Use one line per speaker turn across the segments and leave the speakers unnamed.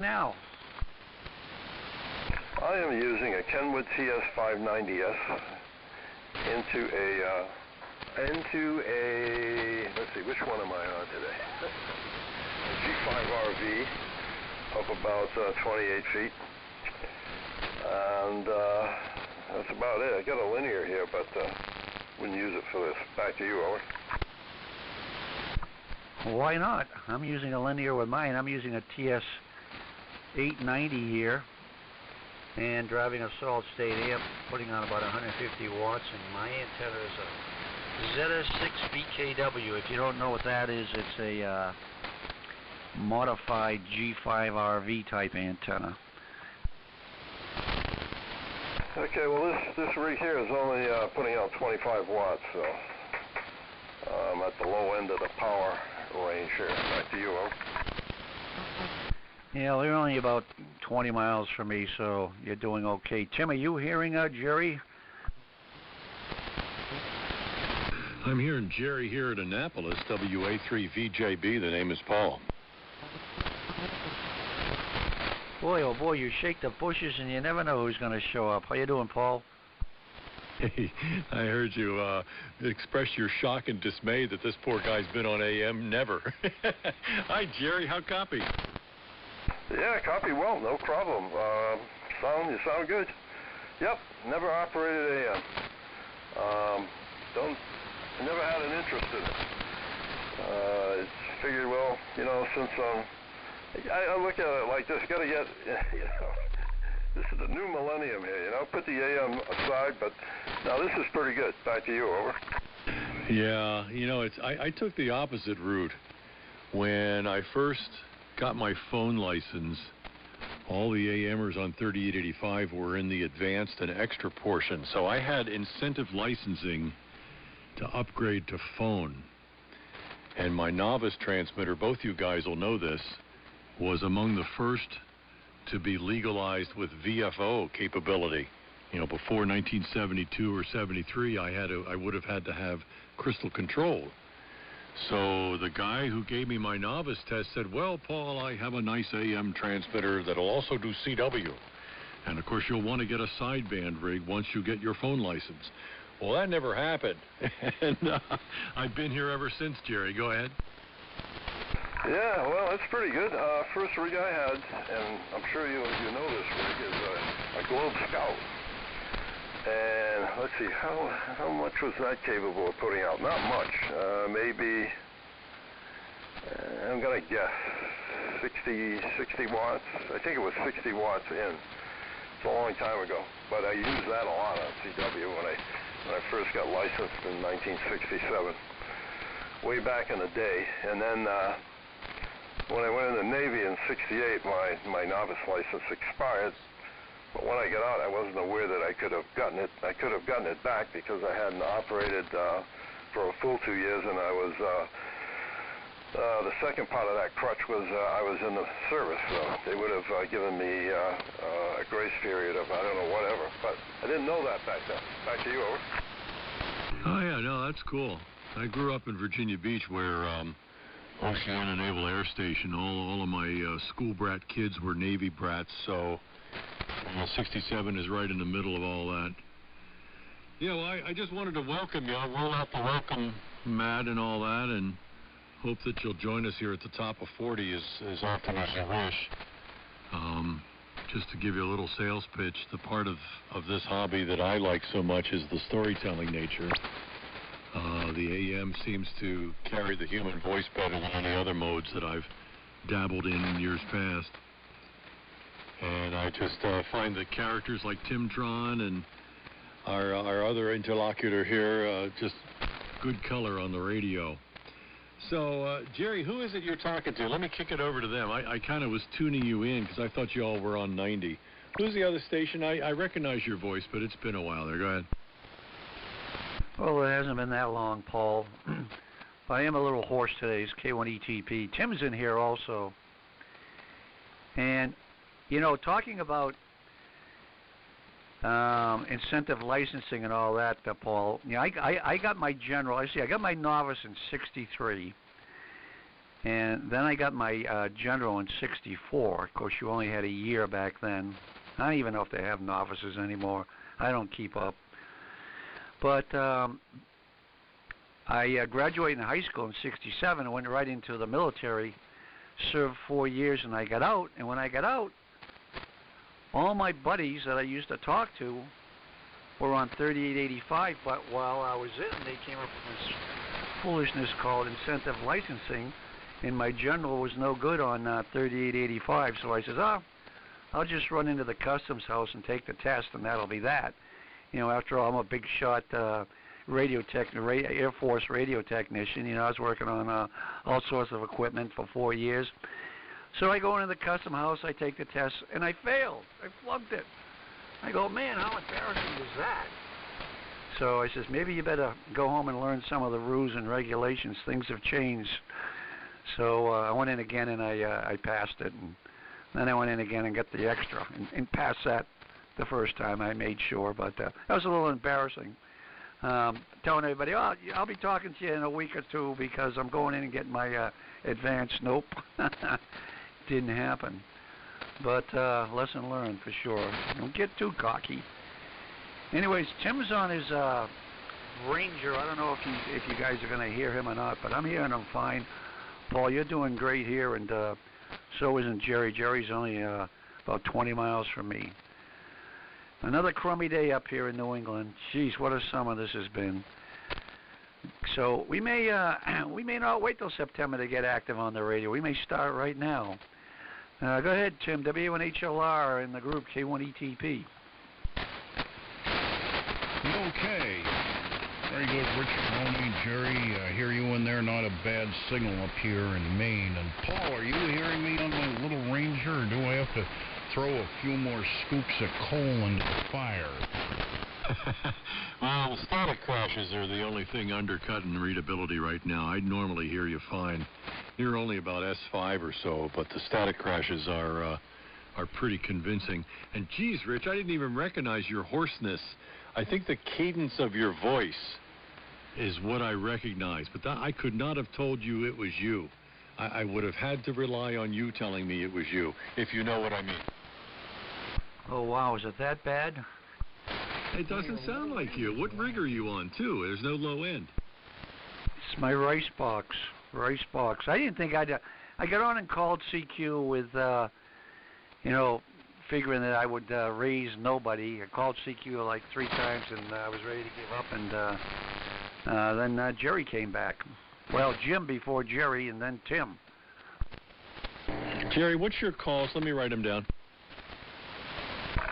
now?
I am using a Kenwood TS590S into a, let's see, which one am I on today? A G5RV of about 28 feet. And that's about it. I got a linear here, but wouldn't use it for this. Back to you, Owen.
Why not? I'm using a linear with mine. I'm using a TS890 here and driving a solid state amp, putting on about 150 watts, and my antenna is a ZS6 VKW. If you don't know what that is, it's a modified G5RV type antenna.
Okay, well this rig here is only putting out 25 watts, so I'm at the low end of the power range here. Back to you, Owen.
Yeah, they're only about 20 miles from me, so you're doing okay. Tim, are you hearing Jerry?
I'm hearing Jerry here at Annapolis, WA3VJB. The name is Paul.
Boy, oh boy, you shake the bushes and you never know who's going to show up. How you doing, Paul?
Hey, I heard you express your shock and dismay that this poor guy's been on AM. Never. Hi, Jerry. How copy?
Yeah, copy well. No problem. You sound good. Yep, never operated AM. Never had an interest in it. It's figured, well, you know, since I look at it like this, got to get, you know, this is the new millennium here, you know, put the AM aside, but now this is pretty good. Back to you, over.
Yeah, you know, I took the opposite route. When I first got my phone license, all the AMers on 3885 were in the advanced and extra portion, so I had incentive licensing to upgrade to phone. And my novice transmitter, both you guys will know this, was among the first to be legalized with VFO capability. You know, before 1972 or 73, I would have had to have crystal control. So the guy who gave me my novice test said, well, Paul, I have a nice AM transmitter that'll also do CW. And of course, you'll want to get a sideband rig once you get your phone license. Well, that never happened. And I've been here ever since, Jerry. Go ahead.
Yeah, well, it's pretty good. First rig I had, and I'm sure you know this rig, is a Globe Scout. And let's see, how much was that capable of putting out? Not much. Maybe, I'm going to guess, 60 watts. I think it was 60 watts in. It's a long time ago. But I used that a lot on CW when I first got licensed in 1967. Way back in the day. And then when I went in the Navy in 68, my novice license expired. But when I got out, I wasn't aware that I could have gotten it. I could have gotten it back because I hadn't operated for a full 2 years, and I was the second part of that crutch was I was in the service, so they would have given me a grace period of I don't know whatever. But I didn't know that back then. Back to you, over.
Oh yeah, no, that's cool. I grew up in Virginia Beach, where Oceana Naval Air Station. All of my school brat kids were Navy brats, so 67 is right in the middle of all that. Yeah, well, I just wanted to welcome you. I'll roll out the welcome mat and all that, and hope that you'll join us here at the top of 40 as often as you wish. Just to give you a little sales pitch, the part of this hobby that I like so much is the storytelling nature. The AM seems to carry the human voice better than any other modes that I've dabbled in years past. And I just find the characters like Tim Tron and our other interlocutor here just good color on the radio. So, Jerry, who is it you're talking to? Let me kick it over to them. I kind of was tuning you in because I thought you all were on 90. Who's the other station? I recognize your voice, but it's been a while there. Go ahead.
Well, it hasn't been that long, Paul. I am a little hoarse today. It's K1ETP. Tim's in here also. And, you know, talking about incentive licensing and all that, Paul. You know, I got my general. I got my novice in '63, And then I got my general in '64. Of course, you only had a year back then. I don't even know if they have novices anymore. I don't keep up. But I graduated in high school in '67 and went right into the military, served 4 years, and I got out. And when I got out, all my buddies that I used to talk to were on 3885, but while I was in, they came up with this foolishness called incentive licensing, and my general was no good on 3885, so I says, I'll just run into the customs house and take the test, and that'll be that. You know, after all, I'm a big shot Air Force radio technician. You know, I was working on all sorts of equipment for 4 years. So I go into the custom house, I take the test, and I failed. I flunked it. I go, man, how embarrassing is that? So I says, maybe you better go home and learn some of the rules and regulations. Things have changed. So I went in again and I passed it. And then I went in again and got the extra and passed that the first time. I made sure, but that was a little embarrassing. Telling everybody, oh, I'll be talking to you in a week or two because I'm going in and getting my advance. Nope. Didn't happen. But lesson learned for sure. Don't get too cocky. Anyways, Tim's on his Ranger. I don't know if you guys are going to hear him or not, but I'm hearing him fine. Paul, you're doing great here, and so isn't Jerry. Jerry's only about 20 miles from me. Another crummy day up here in New England. Jeez, what a summer this has been. So we may not wait till September to get active on the radio. We may start right now. Go ahead, Tim. W1HLR in the group K1ETP.
Okay. Very good, Rich Roney, Jerry. I hear you in there. Not a bad signal up here in Maine. And Paul, are you hearing me on my little Ranger, or do I have to throw a few more scoops of coal into the fire?
Well, static crashes are the only thing undercutting readability right now. I'd normally hear you fine. You're only about S5 or so, but the static crashes are pretty convincing. And geez, Rich, I didn't even recognize your hoarseness. I think the cadence of your voice is what I recognize, but I could not have told you it was you. I would have had to rely on you telling me it was you, if you know what I mean.
Oh, wow. Is it that bad?
It doesn't sound like you. What rig are you on, too? There's no low end.
It's my rice box. I didn't think I got on and called CQ with, figuring that I would raise nobody. I called CQ like 3 times, and I was ready to give up, and then Jerry came back. Well, Jim before Jerry, and then Tim.
Jerry, what's your calls? Let me write them down.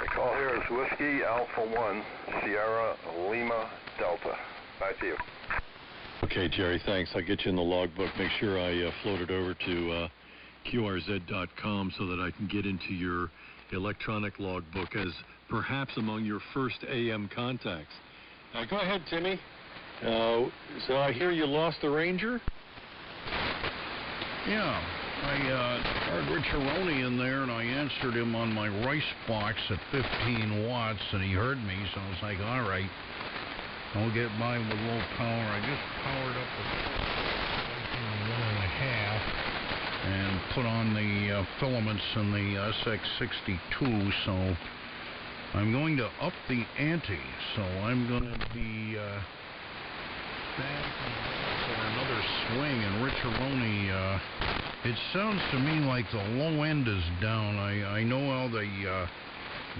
The call here is Whiskey Alpha 1, Sierra Lima Delta. Back to you.
Okay, Jerry, thanks. I'll get you in the logbook. Make sure I float it over to QRZ.com so that I can get into your electronic logbook as perhaps among your first AM contacts. Now, go ahead, Timmy. So I hear you lost the Ranger?
Yeah. I heard Rich Roney in there, and I answered him on my rice box at 15 watts, and he heard me, so I was like, all right, I'll get by with low power. I just powered up the 1.5 and put on the filaments in the SX62, so I'm going to up the ante. So I'm going to be back for another swing, and Rich Roney, it sounds to me like the low end is down. I know how the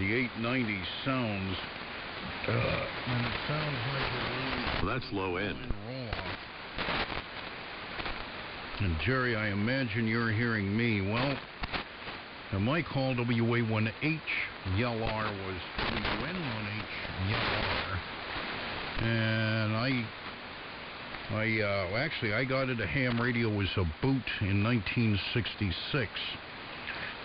890 sounds, and it sounds like
well, that's low end.
And Jerry, I imagine you're hearing me. Well, my call WA1H YLR was WN1H YLR, and actually, I got into ham radio as a boot in 1966.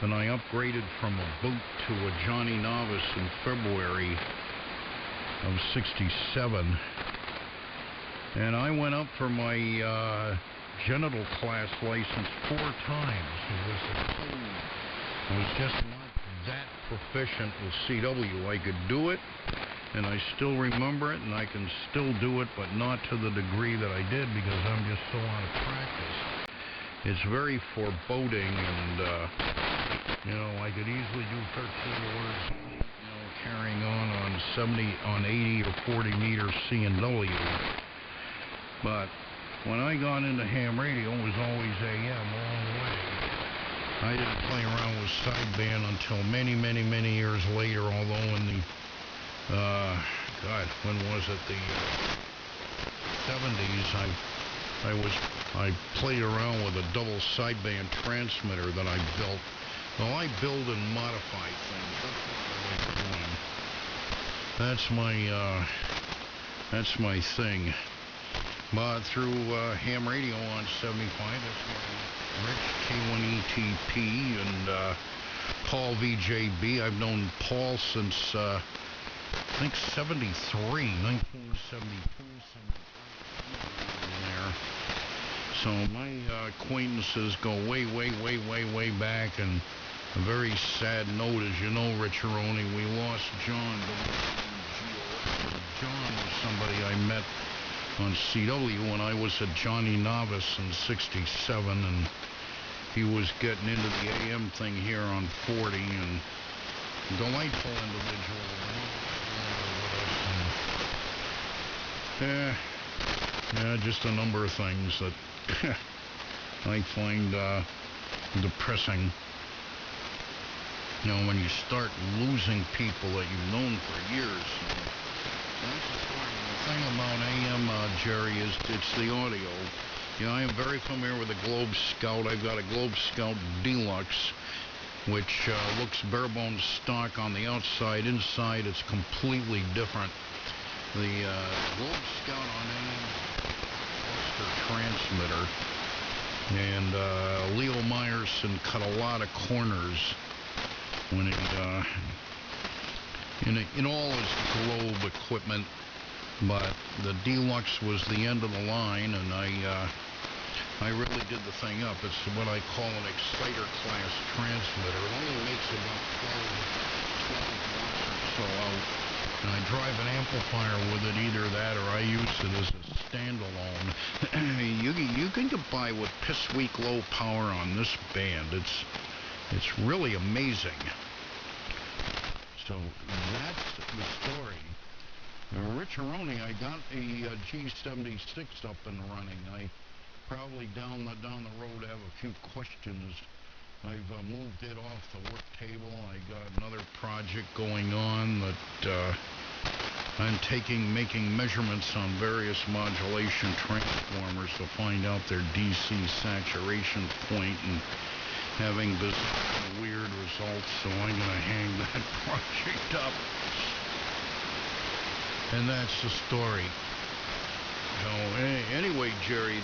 Then I upgraded from a boot to a Johnny Novice in February of 67. And I went up for my genital class license 4 times. I was just not that proficient with CW. I could do it, and I still remember it, and I can still do it, but not to the degree that I did because I'm just so out of practice. it's very foreboding, and I could easily do 13 hours, carrying on 70, on 80 or 40 meters C&W. But when I got into ham radio, it was always AM all the way. I didn't play around with sideband until many, many, many years later, although in the, when was it, the 70s, I played around with a double sideband transmitter that I built. Well, I build and modify things. That's what I like doing. That's my thing. But through ham radio on 75, that's Rich K1ETP and Paul VJB. I've known Paul since I think 73, 1972, 73. There. So my acquaintances go way, way, way, way, way back. And a very sad note, as you know, Rich-a-Roni, we lost John. John was somebody I met on CW when I was at Johnny Novice in '67, and he was getting into the AM thing here on 40, and delightful individual. Just a number of things that I find depressing. When you start losing people that you've known for years. That's the story. The thing about AM, Jerry, is it's the audio. I am very familiar with the Globe Scout. I've got a Globe Scout Deluxe, which looks bare bones stock on the outside. Inside, it's completely different. The Globe Scout on AM transmitter, and Leo Meyerson cut a lot of corners when it in all his Globe equipment, but the Deluxe was the end of the line, and I really did the thing up. It's what I call an exciter class transmitter. It only makes about 12 watts or so out, and I drive an amplifier with it, either that or I use it as a standalone. You can get by with piss-weak low power on this band. It's really amazing. So that's the story. Rich-a-Roni, I got a G76 up and running. I probably down the road have a few questions. I've moved it off the work table. I got another project going on that I'm making measurements on various modulation transformers to find out their DC saturation point, and having this weird results, so I'm going to hang that project up. And that's the story. Anyway, Jerry,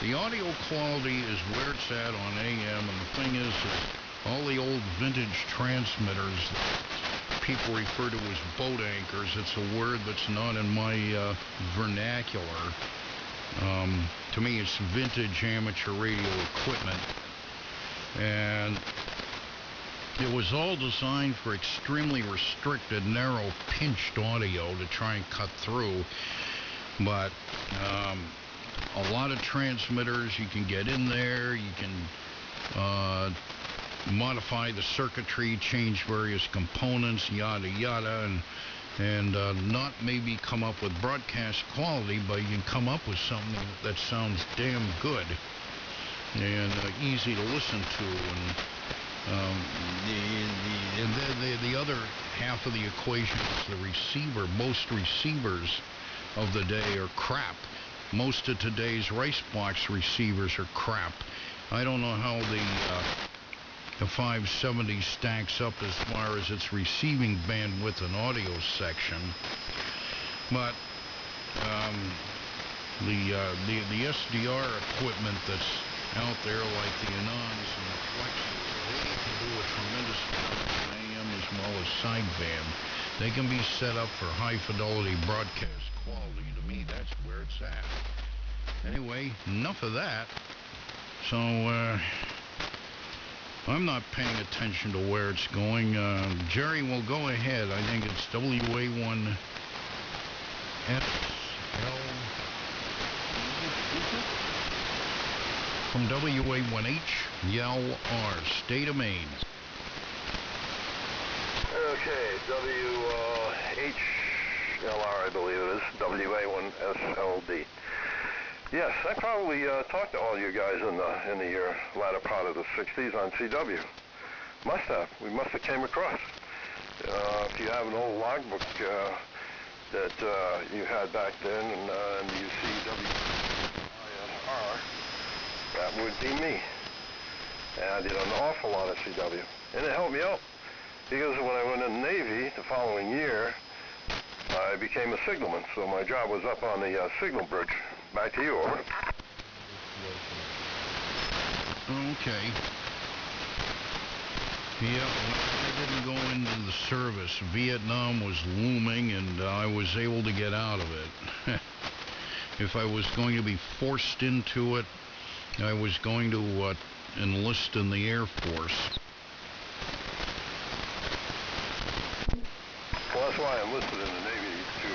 the audio quality is where it's at on AM, and the thing is all the old vintage transmitters that people refer to as boat anchors, it's a word that's not in my vernacular. To me, it's vintage amateur radio equipment, and it was all designed for extremely restricted, narrow, pinched audio to try and cut through. But a lot of transmitters, you can get in there, you can modify the circuitry, change various components, yada yada, and not maybe come up with broadcast quality, but you can come up with something that sounds damn good and easy to listen to. And the other half of the equation is the receiver. Most receivers of the day are crap. Most of today's rice box receivers are crap. I don't know how the 570 stacks up as far as its receiving bandwidth and audio section, but the SDR equipment that's out there, like the Anons and the Flexes, they can do a tremendous amount of AM as well as sideband. They can be set up for high fidelity broadcast quality. To me, that's where it's at. Anyway, enough of that. So I'm not paying attention to where it's going. Jerry will go ahead. I think it's WA1 SL. from WA1H, Yell R, State of Maine.
Okay, WHLR, I believe it is, WA1SLD. Yes, I probably talked to all you guys in the latter part of the 60s on CW. Must have. We must have came across. If you have an old logbook that you had back then, and you see WISR, that would be me. And I did an awful lot of CW. And it helped me out, because when I went in the Navy the following year, I became a signalman, so my job was up on the signal bridge. Back to you, over.
Okay. Yeah, I didn't go into the service. Vietnam was looming, and I was able to get out of it. If I was going to be forced into it, I was going to enlist in the Air Force.
Well, that's why I enlisted in the Navy, to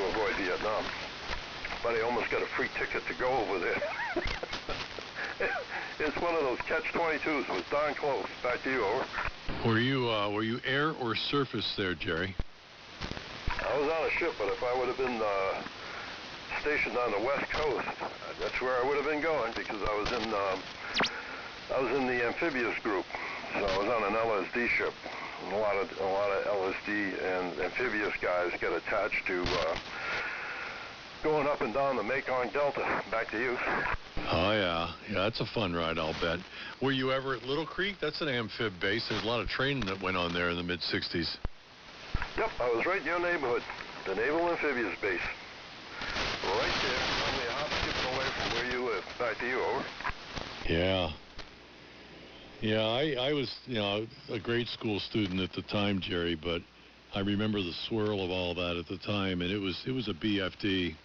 avoid Vietnam. But I almost got a free ticket to go over there. It's one of those catch-22s. It was darn close. Back to you, over.
Were you air or surface there, Jerry?
I was on a ship, but if I would have been stationed on the West Coast, that's where I would have been going, because I was in the amphibious group. So I was on an LSD ship. And a lot of LSD and amphibious guys get attached to going up and down the Mekong Delta. Back to you.
Oh, yeah. Yeah, that's a fun ride, I'll bet. Were you ever at Little Creek? That's an amphib base. There's a lot of training that went on there in the mid-60s.
Yep, I was right in your neighborhood. The Naval Amphibious Base. Right there, only a hop, skip away from where you live. Back to you, over.
Yeah. Yeah, I was, a grade school student at the time, Jerry, but I remember the swirl of all that at the time, and it was a BFD.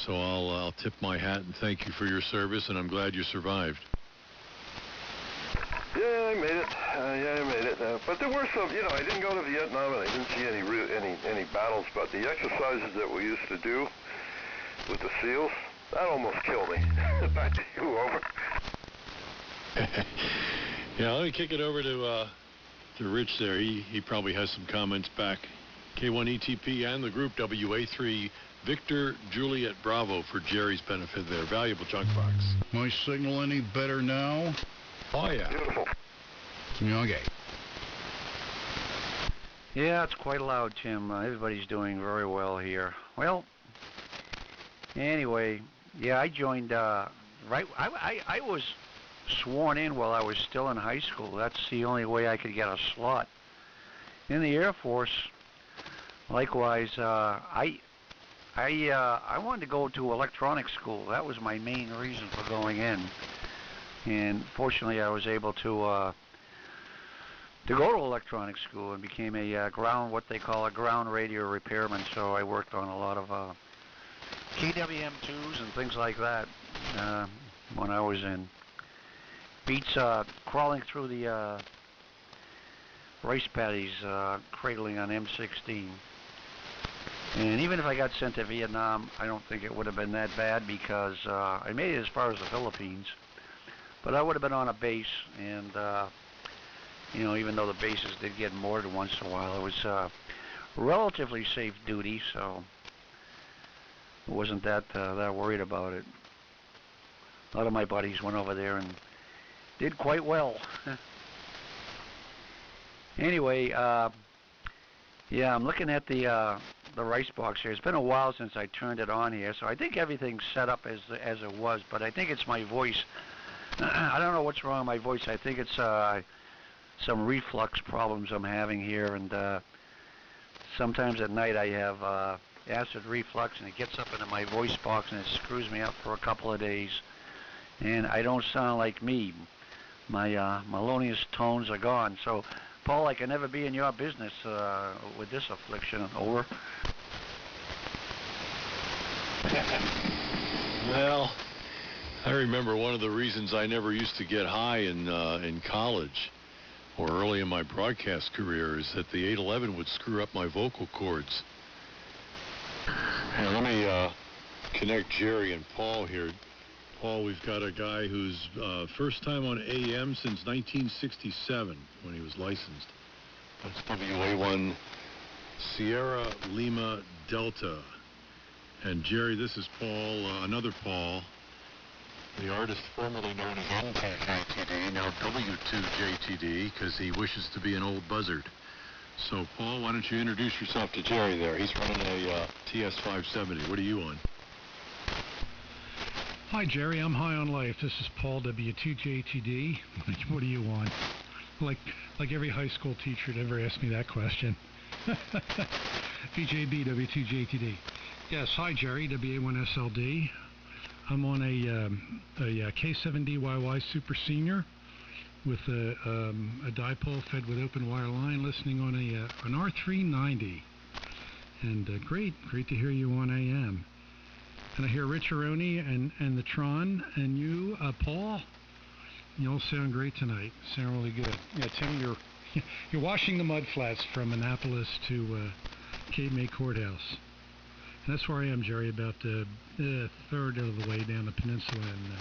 So I'll tip my hat and thank you for your service, and I'm glad you survived.
Yeah, I made it. But there were some, I didn't go to Vietnam, and I didn't see any battles, but the exercises that we used to do with the SEALs, that almost killed me. Back to you, over.
Yeah, let me kick it over to Rich there. He probably has some comments back. K1ETP and the group WA3 Victor Juliet Bravo for Jerry's benefit there. Valuable junk box.
My signal any better now?
Oh, yeah.
Beautiful.
Okay.
Yeah, it's quite loud, Tim. Everybody's doing very well here. Well, anyway, yeah, I joined, I was sworn in while I was still in high school. That's the only way I could get a slot. In the Air Force, likewise, I wanted to go to electronics school. That was my main reason for going in. And fortunately, I was able to go to electronics school and became a what they call a ground radio repairman. So I worked on a lot of KWM2s and things like that when I was in. Beats crawling through the rice paddies, cradling on M16. And even if I got sent to Vietnam, I don't think it would have been that bad, because I made it as far as the Philippines. But I would have been on a base, and even though the bases did get mortared once in a while, it was relatively safe duty, so I wasn't that worried about it. A lot of my buddies went over there and did quite well. Anyway, yeah, I'm looking at the rice box here. It's been a while since I turned it on here, so I think everything's set up as it was, but I think it's my voice. I don't know what's wrong with my voice. I think it's some reflux problems I'm having here, and sometimes at night I have acid reflux, and it gets up into my voice box, and it screws me up for a couple of days, and I don't sound like me. My melodious tones are gone. So, Paul, I can never be in your business with this affliction. Over.
Well, I remember one of the reasons I never used to get high in college or early in my broadcast career is that the 811 would screw up my vocal cords. Here, let me connect Jerry and Paul here. Paul, we've got a guy who's first time on AM since 1967 when he was licensed. That's WA1 Sierra Lima Delta. And Jerry, this is Paul, another Paul, the artist formerly known as N2JTD, now W2JTD, because he wishes to be an old buzzard. So, Paul, why don't you introduce yourself to Jerry there? He's running a TS570. What are you on?
Hi, Jerry. I'm high on life. This is Paul, W2JTD. What do you want? Like every high school teacher to ever ask me that question. VJB, W2JTD. Yes, hi, Jerry, WA1SLD. I'm on a K7DYY Super Senior with a dipole fed with open wire line, listening on an R390. And great to hear you on AM. And I hear Rich Aroni and the Tron and you, Paul. You all sound great tonight. Sound really good. Yeah, Tim, you're washing the mud flats from Annapolis to Cape May Courthouse. And that's where I am, Jerry, about a third of the way down the peninsula in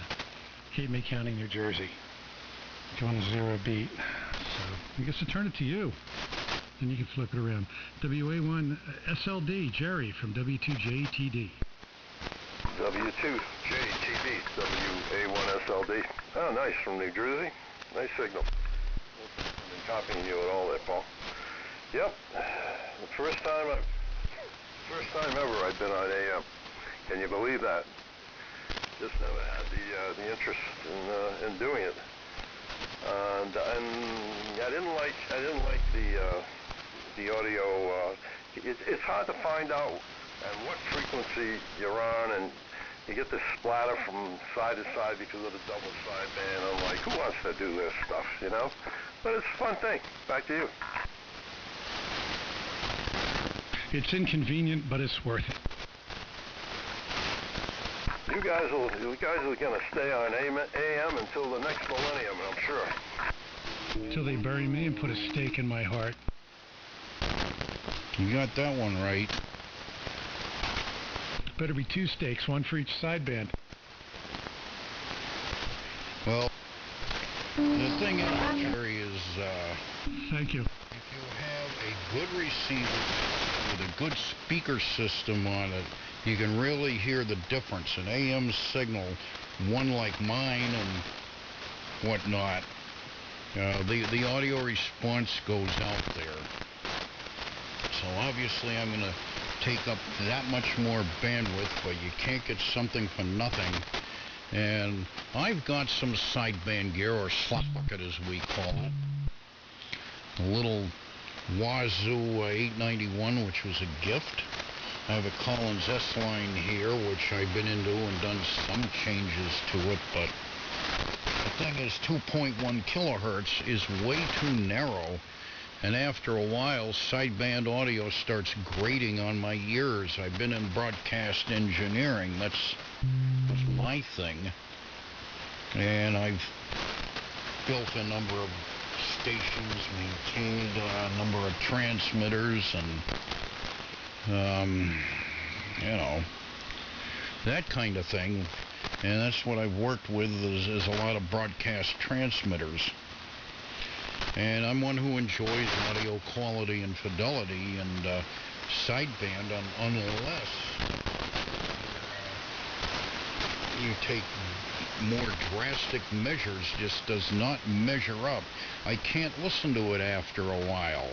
Cape May County, New Jersey. Going 0 beat. So I guess I'll turn it to you. Then you can flip it around. WA1 SLD, Jerry from W2JTD.
W2JTD, WA1SLD. Oh, nice, from New Jersey. Nice signal. I've been copying you at all there, Paul. Yep. The first time ever I've been on AM. Can you believe that? Just never had the interest in doing it. And I didn't like the audio. It's hard to find out and what frequency you're on, and you get this splatter from side to side because of the double sideband. I'm like, who wants to do this stuff, you know? But it's a fun thing. Back to you.
It's inconvenient, but it's worth it.
You guys are going to stay on AM until the next millennium, I'm sure.
Until they bury me and put a stake in my heart.
You got that one right.
Better be 2 stakes, 1 for each sideband.
Well, the thing is, Jerry, is
Thank you.
if you have a good receiver with a good speaker system on it, you can really hear the difference. An AM signal, one like mine and whatnot, the audio response goes out there. So obviously I'm going to take up that much more bandwidth, but you can't get something for nothing. And I've got some sideband gear, or slot bucket as we call it. A little Wazoo 891, which was a gift. I have a Collins S-line here, which I've been into and done some changes to it, but the thing is 2.1 kilohertz is way too narrow, and after a while sideband audio starts grating on my ears. I've been in broadcast engineering. That's my thing, and I've built a number of stations, maintained a number of transmitters, and you know, that kind of thing. And that's what I've worked with is a lot of broadcast transmitters. And I'm one who enjoys audio quality and fidelity, and sideband, unless you take more drastic measures, just does not measure up. I can't listen to it after a while.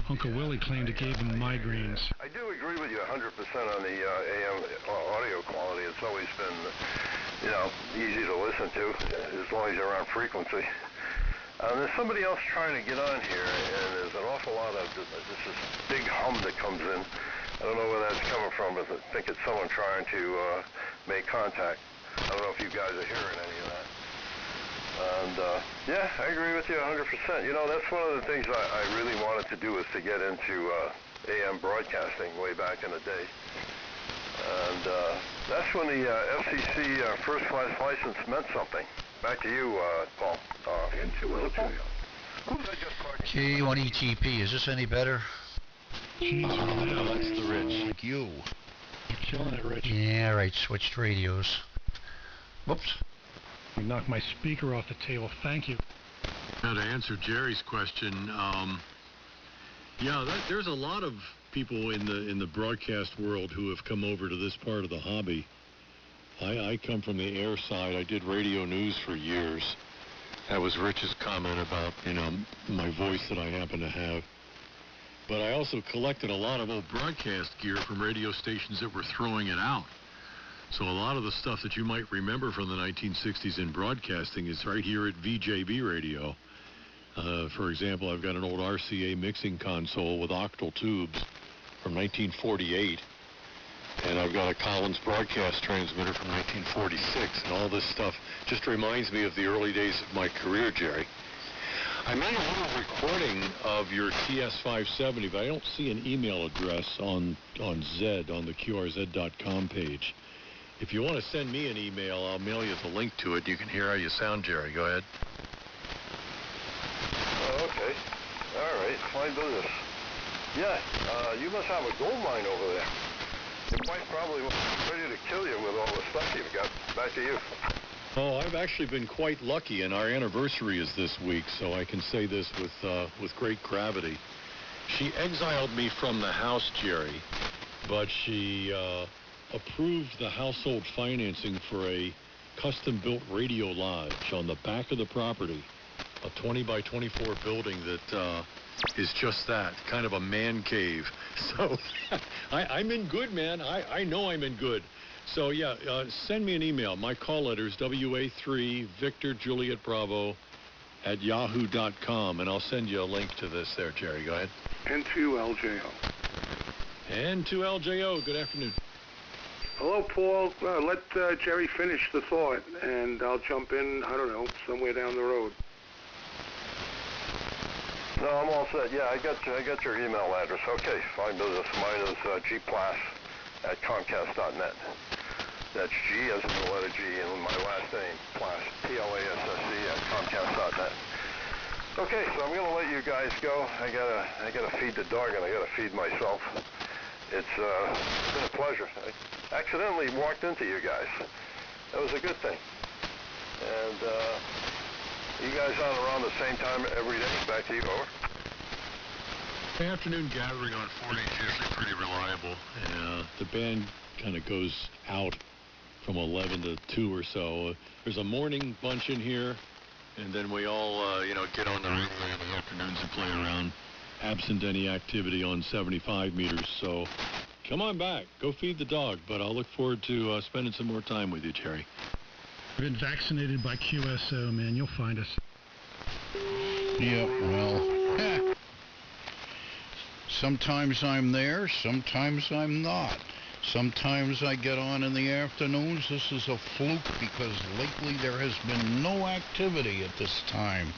Uncle Willie claimed it gave him migraines.
I do agree with you 100% on the AM audio quality. It's always been, you know, easy to listen to as long as you're on frequency. There's somebody else trying to get on here, and there's an awful lot of this big hum that comes in. I don't know where that's coming from, but I think it's someone trying to make contact. I don't know if you guys are hearing any of that. And, yeah, I agree with you 100%. You know, that's one of the things I really wanted to do, is to get into AM broadcasting way back in the day. And that's when the FCC first-class license meant something. Back to you, Paul. Was it Paul?
K1ETP, is this any better?
No, that's the Rich.
Like you.
killing it, Rich.
Yeah, right. Switched radios. Whoops.
You knocked my speaker off the table. Thank you.
Now, to answer Jerry's question, there's a lot of people in the broadcast world who have come over to this part of the hobby. I come from the air side. I did radio news for years. That was Rich's comment about, my voice that I happen to have. But I also collected a lot of old broadcast gear from radio stations that were throwing it out. So a lot of the stuff that you might remember from the 1960s in broadcasting is right here at VJB Radio. For example, I've got an old RCA mixing console with octal tubes from 1948. And I've got a Collins broadcast transmitter from 1946. And all this stuff just reminds me of the early days of my career, Jerry. I made a little recording of your TS570, but I don't see an email address on Zed, on the QRZ.com page. If you want to send me an email, I'll mail you the link to it. You can hear how you sound, Jerry. Go ahead.
Oh, okay. All right. Fine business. Yeah, you must have a gold mine over there. Your wife probably was ready to kill you with all the stuff you've got. Back to you.
Oh, I've actually been quite lucky, and our anniversary is this week, so I can say this with great gravity. She exiled me from the house, Jerry, but she approved the household financing for a custom-built radio lodge on the back of the property, a 20 by 24 building that is just that, kind of a man cave. So I'm in good, man. I know I'm in good. So, yeah, send me an email. My call letter is WA3 Victor Juliet Bravo at yahoo.com, and I'll send you a link to this there, Jerry. Go ahead.
N2LJO.
N2LJO. Good afternoon.
Hello, Paul. Let Jerry finish the thought, and I'll jump in, I don't know, somewhere down the road.
No, I'm all set. Yeah, I got your email address. Okay, fine business. Mine is gplass@comcast.net. That's G as in the letter G, and my last name, Plass, PLASSE@comcast.net. Okay, so I'm gonna let you guys go. I gotta feed the dog, and I gotta feed myself. It's been a pleasure. I accidentally walked into you guys. That was a good thing. And you guys on around the same time every day? Back to you, over.
The afternoon gathering on 480 is usually pretty reliable. The band kind of goes out from 11 to 2 or so. There's a morning bunch in here, and then we all, get on the radio in the afternoons and play around, absent any activity on 75 meters. So come on back. Go feed the dog, but I'll look forward to spending some more time with you, Jerry.
I've been vaccinated by QSO, man. You'll find us.
Yeah, well, sometimes I'm there, sometimes I'm not. Sometimes I get on in the afternoons. This is a fluke because lately there has been no activity at this time.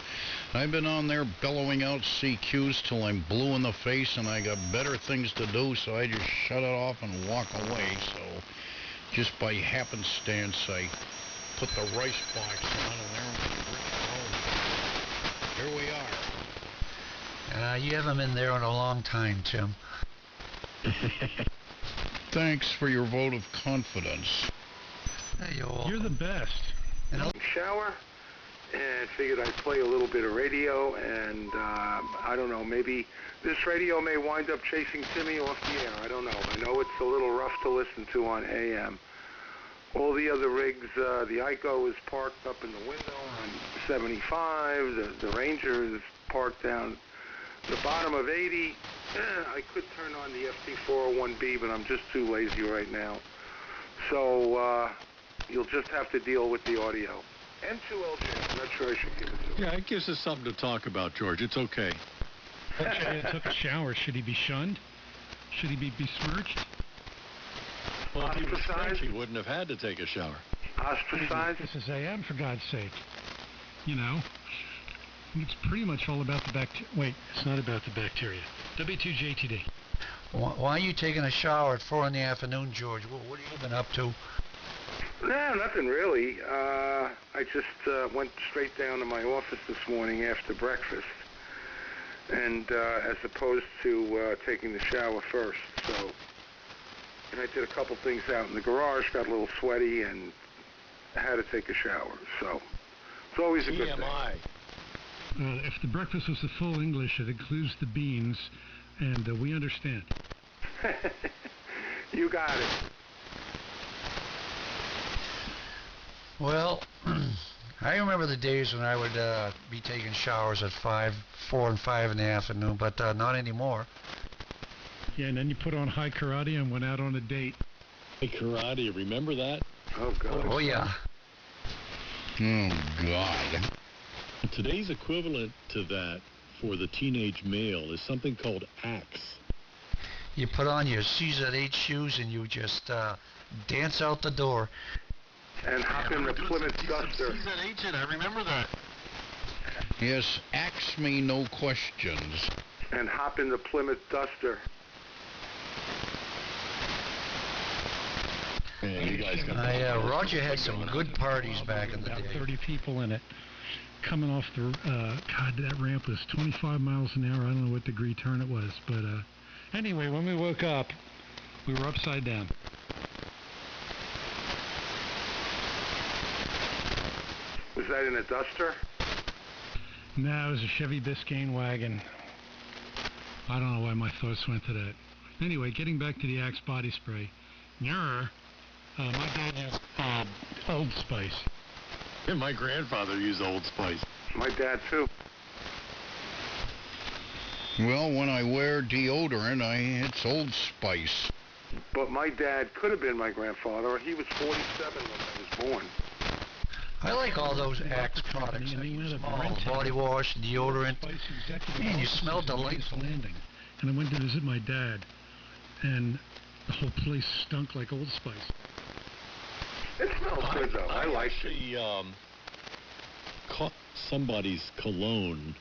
I've been on there bellowing out CQs till I'm blue in the face and I got better things to do, so I just shut it off and walk away. So just by happenstance, I put the rice box on and there we are.
You haven't been there in a long time, Tim.
Thanks for your vote of confidence.
You're the best.
Shower, and figured I'd play a little bit of radio, and I don't know, maybe this radio may wind up chasing Timmy off the air. I don't know. I know it's a little rough to listen to on AM. All the other rigs, the ICO is parked up in the window on 75. The Ranger is parked down the bottom of 80. I could turn on the FT401B, but I'm just too lazy right now. So you'll just have to deal with the audio. N2LJ, I'm not sure I should give it to him.
Yeah, it gives us something to talk about, George. It's okay.
LJ took a shower. Should he be shunned? Should he be besmirched?
Well, if he was French, he wouldn't have had to take a shower.
Ostracized?
This is AM, for God's sake. It's pretty much all about the bacteria. Wait, it's not about the bacteria. W2JTD.
Why are you taking a shower at 4 in the afternoon, George? What have you been up to?
No, nothing really. I just went straight down to my office this morning after breakfast, and as opposed to taking the shower first. So and I did a couple things out in the garage, got a little sweaty, and I had to take a shower. So it's always a good thing.
If the breakfast was the full English, it includes the beans, and we understand.
You got it.
Well, I remember the days when I would be taking showers at 4 and 5 in the afternoon, but not anymore.
Yeah, and then you put on high karate and went out on a date.
Hey, karate, remember that?
Oh, God.
Oh, yeah.
Oh, God.
Today's equivalent to that for the teenage male is something called Axe.
You put on your CZ8 shoes and you just dance out the door.
And hop in the Plymouth Duster.
I remember that.
Yes, ask me no questions.
And hop in the Plymouth Duster.
Man, you guys got
Roger had some good parties back in the
About
day.
30 people in it. Coming off the, God, that ramp was 25 miles an hour. I don't know what degree turn it was. But anyway, when we woke up, we were upside down.
Was that in a Duster?
No, it was a Chevy Biscayne wagon. I don't know why my thoughts went to that. Anyway, getting back to the Axe body spray. My dad used Old Spice.
And my grandfather used Old Spice.
My dad, too.
Well, when I wear deodorant, it's Old Spice.
But my dad could have been my grandfather. He was 47 when I was born.
I like all those Axe products. I use them all. Body wash, deodorant. Man, you smell delightful.
Landing. And I went to visit my dad, and the whole place stunk like Old Spice.
It smells good, though. I like it.
I caught somebody's cologne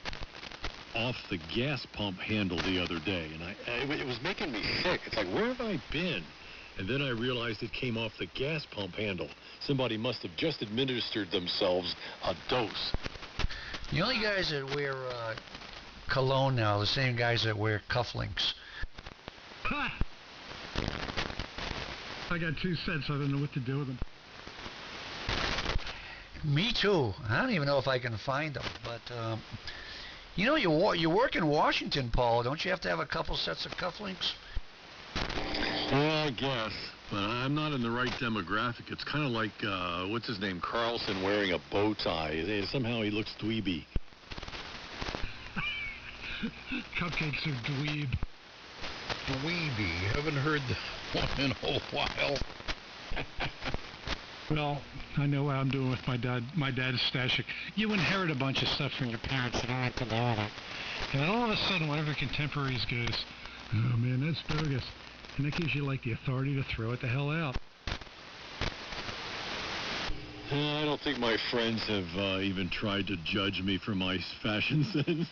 off the gas pump handle the other day, and it was making me sick. It's like, where have I been? And then I realized it came off the gas pump handle. Somebody must have just administered themselves a dose.
The only guys that wear cologne now are the same guys that wear cufflinks.
Ha! I got 2 sets. I don't know what to do with them.
Me too. I don't even know if I can find them. But you know, you work in Washington, Paul. Don't you have to have a couple sets of cufflinks?
Well, I guess, but I'm not in the right demographic. It's kind of like, what's his name, Carlson wearing a bow tie. Somehow he looks dweeby.
Cupcakes are dweeb.
Dweeby. Haven't heard that one in a while.
Well, I know what I'm doing with my dad. My dad's stashing. You inherit a bunch of stuff from your parents. You don't have to do it. And then all of a sudden, one of your contemporaries goes, "Oh man, that's bogus," and that gives you like the authority to throw it the hell out.
I don't think my friends have even tried to judge me for my fashion sense.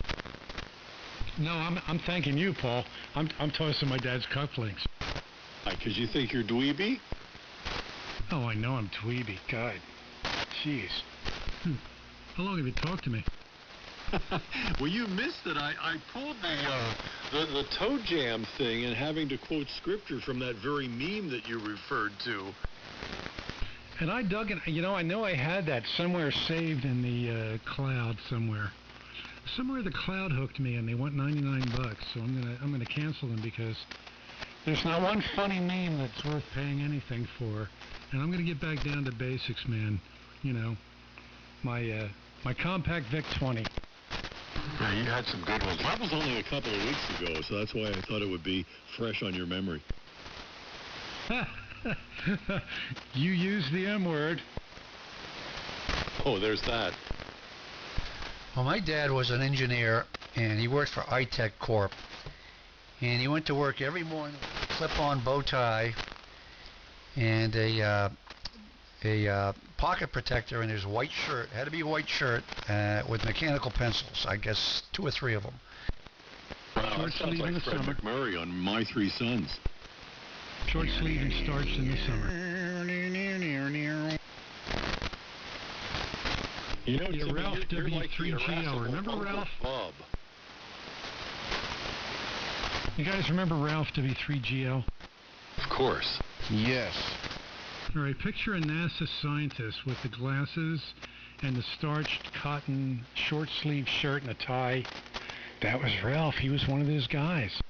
No, I'm thanking you, Paul. I'm tossing my dad's cufflinks.
Why, 'cause you think you're dweeby?
Oh, I know I'm dweeby. God. Jeez. How long have you talked to me?
Well, you missed it. I pulled the toe jam thing and having to quote scripture from that very meme that you referred to.
And I dug it. You know I had that somewhere saved in the cloud somewhere. Somewhere the cloud hooked me, and they want $99. So I'm gonna cancel them because there's not one funny meme that's worth paying anything for. And I'm gonna get back down to basics, man. You know, my compact Vic 20.
Yeah, you had some good ones. That was only a couple of weeks ago, so that's why I thought it would be fresh on your memory.
You used the M word.
Oh, there's that.
Well, my dad was an engineer, and he worked for iTech Corp. And he went to work every morning with a clip-on bow tie and a pocket protector in his white shirt. Had to be a white shirt with mechanical pencils. I guess 2 or 3 of them.
Wow,
Short
that sounds
sleeve in
like
the
Fred
summer.
McMurray on My Three Sons.
Short sleeve and starched in the summer.
You know,
Yeah,
Timmy,
Ralph
you're like the
W3GL.
irascible
Remember
Uncle
Ralph?
Bob.
You guys remember Ralph W3GL?
Of course.
Yes.
All right, picture a NASA scientist with the glasses and the starched cotton short-sleeved shirt and a tie. That was Ralph. He was one of those guys.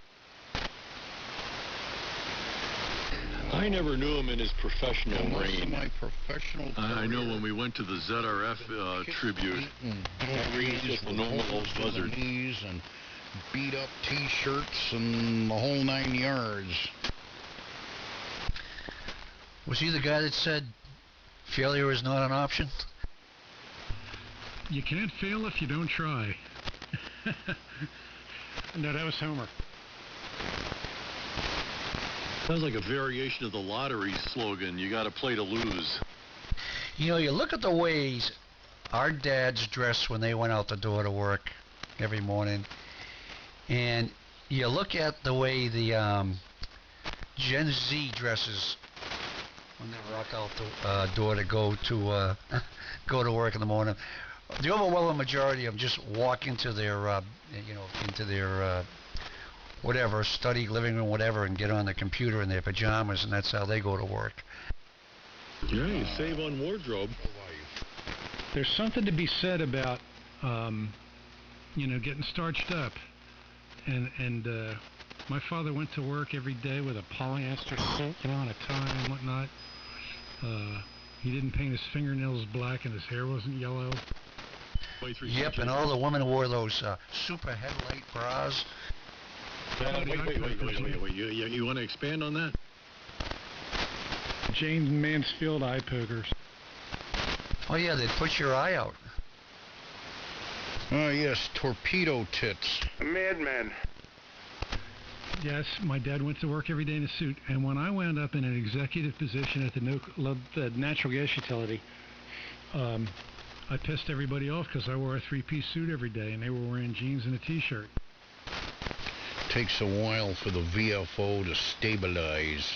I never knew him in his professional
Most of
reign.
my professional
I know
career,
when we went to the ZRF tribute,
and
he was just a normal old buzzard.
knees and beat up T-shirts and the whole 9 yards.
Was he the guy that said failure is not an option?
You can't fail if you don't try. No, that was Homer.
Sounds like a variation of the lottery slogan, you gotta play to lose.
You know, you look at the ways our dads dressed when they went out the door to work every morning, and you look at the way the Gen Z dresses when they walk out the door to go to go to work in the morning. The overwhelming majority of them just walk into their into their whatever, study, living room, whatever, and get on the computer in their pajamas, and that's how they go to work.
Yeah, you save on wardrobe.
There's something to be said about, getting starched up. And my father went to work every day with a polyester suit, and a tie and whatnot. He didn't paint his fingernails black, and his hair wasn't yellow.
Yep, and all the women wore those super headlight bras.
Wait. You want to expand on that?
James Mansfield eye pokers.
Oh yeah, they'd put your eye out.
Oh, yes, torpedo tits.
Madmen.
Yes, my dad went to work every day in a suit, and when I wound up in an executive position at the natural gas utility, I pissed everybody off because I wore a three-piece suit every day, and they were wearing jeans and a T-shirt.
Takes a while for the VFO to stabilize.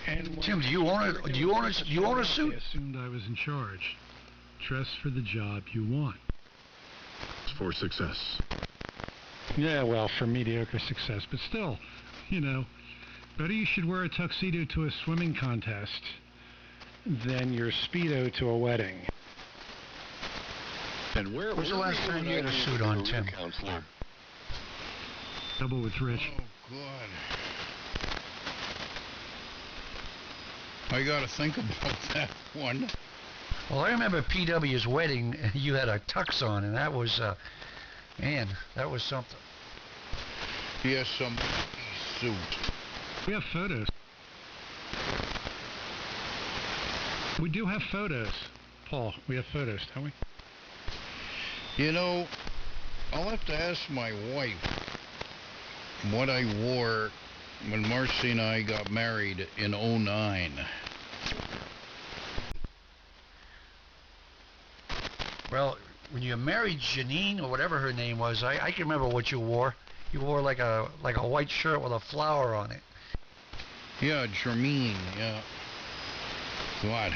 And
Tim, do you own a suit?
They assumed I was in charge. Dress for the job you want.
For success.
Yeah, well, for mediocre success, but still, better you should wear a tuxedo to a swimming contest than your Speedo to a wedding.
And where
was the last time you had a suit on, Tim?
Counselor?
Double with Rich.
Oh, God. I gotta think about that one.
Well, I remember PW's wedding. You had a tux on, and that was, man, that was something.
Yes, some suit.
We have photos. We do have photos, Paul. We have photos, don't we?
I'll have to ask my wife what I wore when Marcy and I got married in '09.
Well, when you married Janine or whatever her name was, I can remember what you wore. You wore like a white shirt with a flower on it.
Yeah, Jermaine, yeah. God.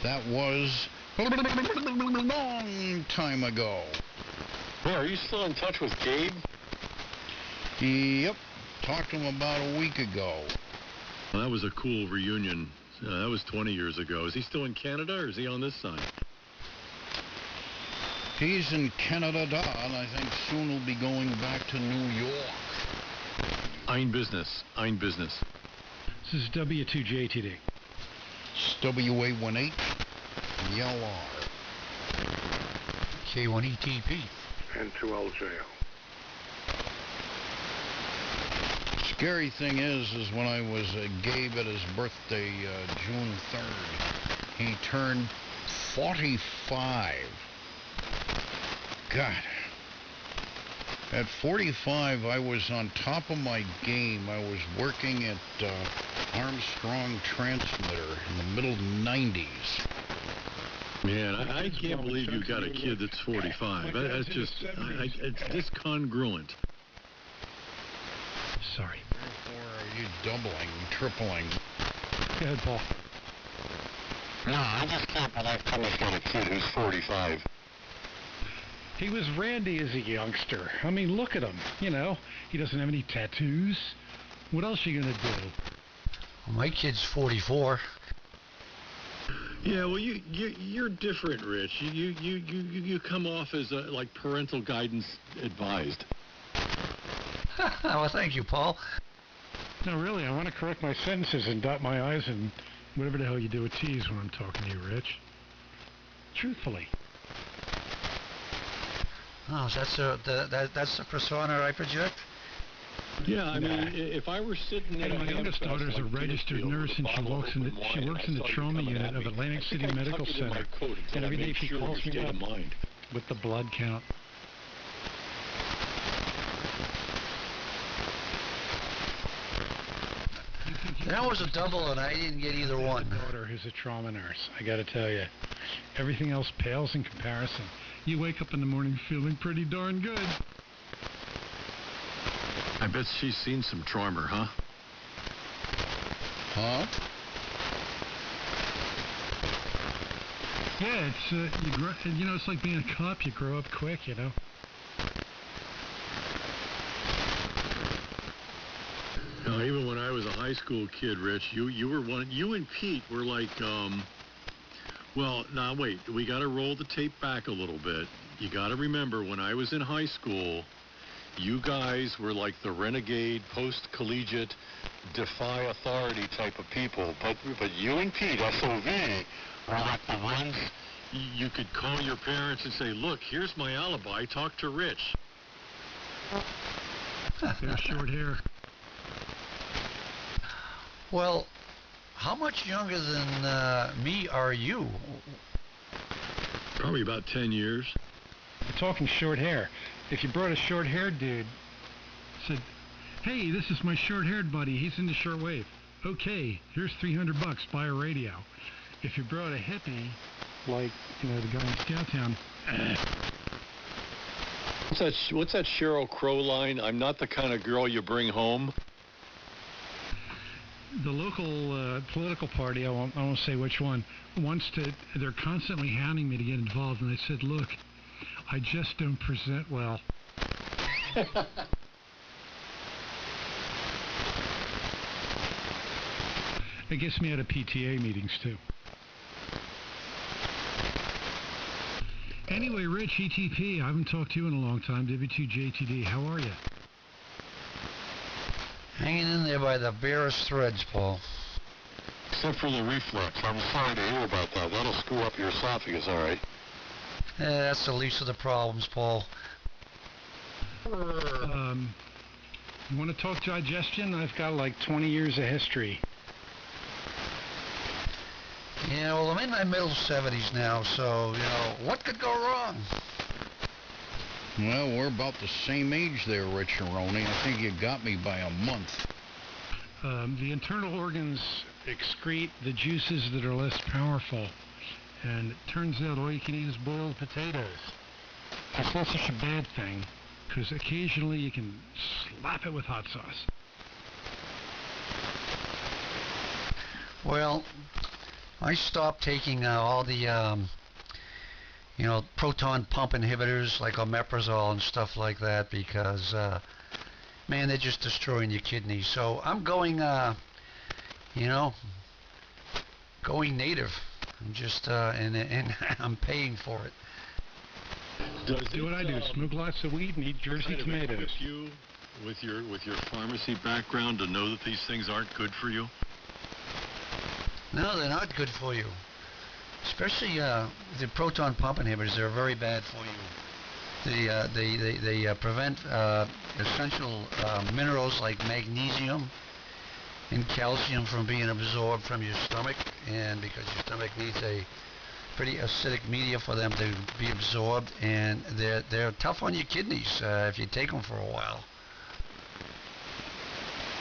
That was a long time ago.
Hey, are you still in touch with Gabe?
Yep. Talked to him about a week ago.
Well, that was a cool reunion. That was 20 years ago. Is he still in Canada, or is he on this side?
He's in Canada, and I think soon he'll be going back to New York.
Ein business.
This is W2JTD.
It's WA18 LR.
K1ETP.
And 2LJO.
Scary thing is when I was Gabe at his birthday, June 3rd, he turned 45. God. At 45, I was on top of my game. I was working at Armstrong Transmitter in the middle 90s.
Man, I can't believe you got a kid that's 45. That's just, it's discongruent.
Sorry.
Therefore, are you doubling, tripling?
Go ahead, Paul.
No, I just can't believe Timmy's got a kid who's 45.
He was randy as a youngster. I mean, look at him. He doesn't have any tattoos. What else are you gonna do?
Well, my kid's 44.
Yeah, well, you're different, Rich. You come off as like parental guidance advised.
Well, thank you, Paul.
No, really, I want to correct my sentences and dot my I's and whatever the hell you do with T's when I'm talking to you, Rich. Truthfully.
Oh, that's the persona I project?
Yeah, I mean, if I were sitting at
And
a
my youngest
hamfest
daughter's a
like
registered
Deerfield
nurse,
with a
and she
bottle of
works in
open wine and I
the
saw you
trauma
coming
unit
at
of
me,
Atlantic
I
City
think I'd
Medical
tuck it in my
Center.
coat until
And
I
every day
made
she
sure of
calls
your
me
state
up
of mind.
with the blood count.
That was a double, and I didn't get either one.
My daughter who's a trauma nurse, I gotta tell you. Everything else pales in comparison. You wake up in the morning feeling pretty darn good.
I bet she's seen some trauma, huh?
Huh?
Yeah, it's it's like being a cop. You grow up quick, you know.
No, even when I was a high school kid, Rich, you and Pete were like, well, now wait, we got to roll the tape back a little bit. You got to remember, when I was in high school, you guys were like the renegade, post-collegiate, defy authority type of people. But you and Pete, SOV, were like the ones you could call your parents and say, look, here's my alibi, talk to Rich.
They have short hair.
Well, how much younger than me are you?
Probably about 10 years.
We're talking short hair. If you brought a short-haired dude, said, hey, this is my short-haired buddy, he's into shortwave. Okay, here's $300, buy a radio. If you brought a hippie, like, the guy in Scouttown,
What's that Sheryl Crow line? I'm not the kind of girl you bring home.
the local political party, I won't say which one, they're constantly hounding me to get involved, and I said, look, I just don't present well. It gets me out of PTA meetings, too. Anyway, Rich, ETP, I haven't talked to you in a long time. W2JTD, how are you?
Hanging in there by the barest threads, Paul.
Except for the reflux. I'm sorry to hear about that. That'll screw up your esophagus, all right?
That's the least of the problems, Paul.
You want to talk digestion? I've got like 20 years of history.
Yeah, well, I'm in my middle 70s now, so, what could go wrong?
Well, we're about the same age there, Rich Aroni. I think you got me by a month.
The internal organs excrete the juices that are less powerful. And it turns out all you can eat is boiled potatoes. It's not such a bad thing, because occasionally you can slap it with hot sauce.
Well, I stopped taking all the, proton pump inhibitors like omeprazole and stuff like that because, man, they're just destroying your kidneys. So I'm going, going native. I'm just, and I'm paying for it.
Do what I do. Smoke lots of weed and eat Jersey tomatoes.
With your pharmacy background to know that these things aren't good for you?
No, they're not good for you. Especially the proton pump inhibitors. They're very bad for you. They prevent essential minerals like magnesium and calcium from being absorbed from your stomach, and because your stomach needs a pretty acidic media for them to be absorbed, and they're tough on your kidneys if you take them for a while.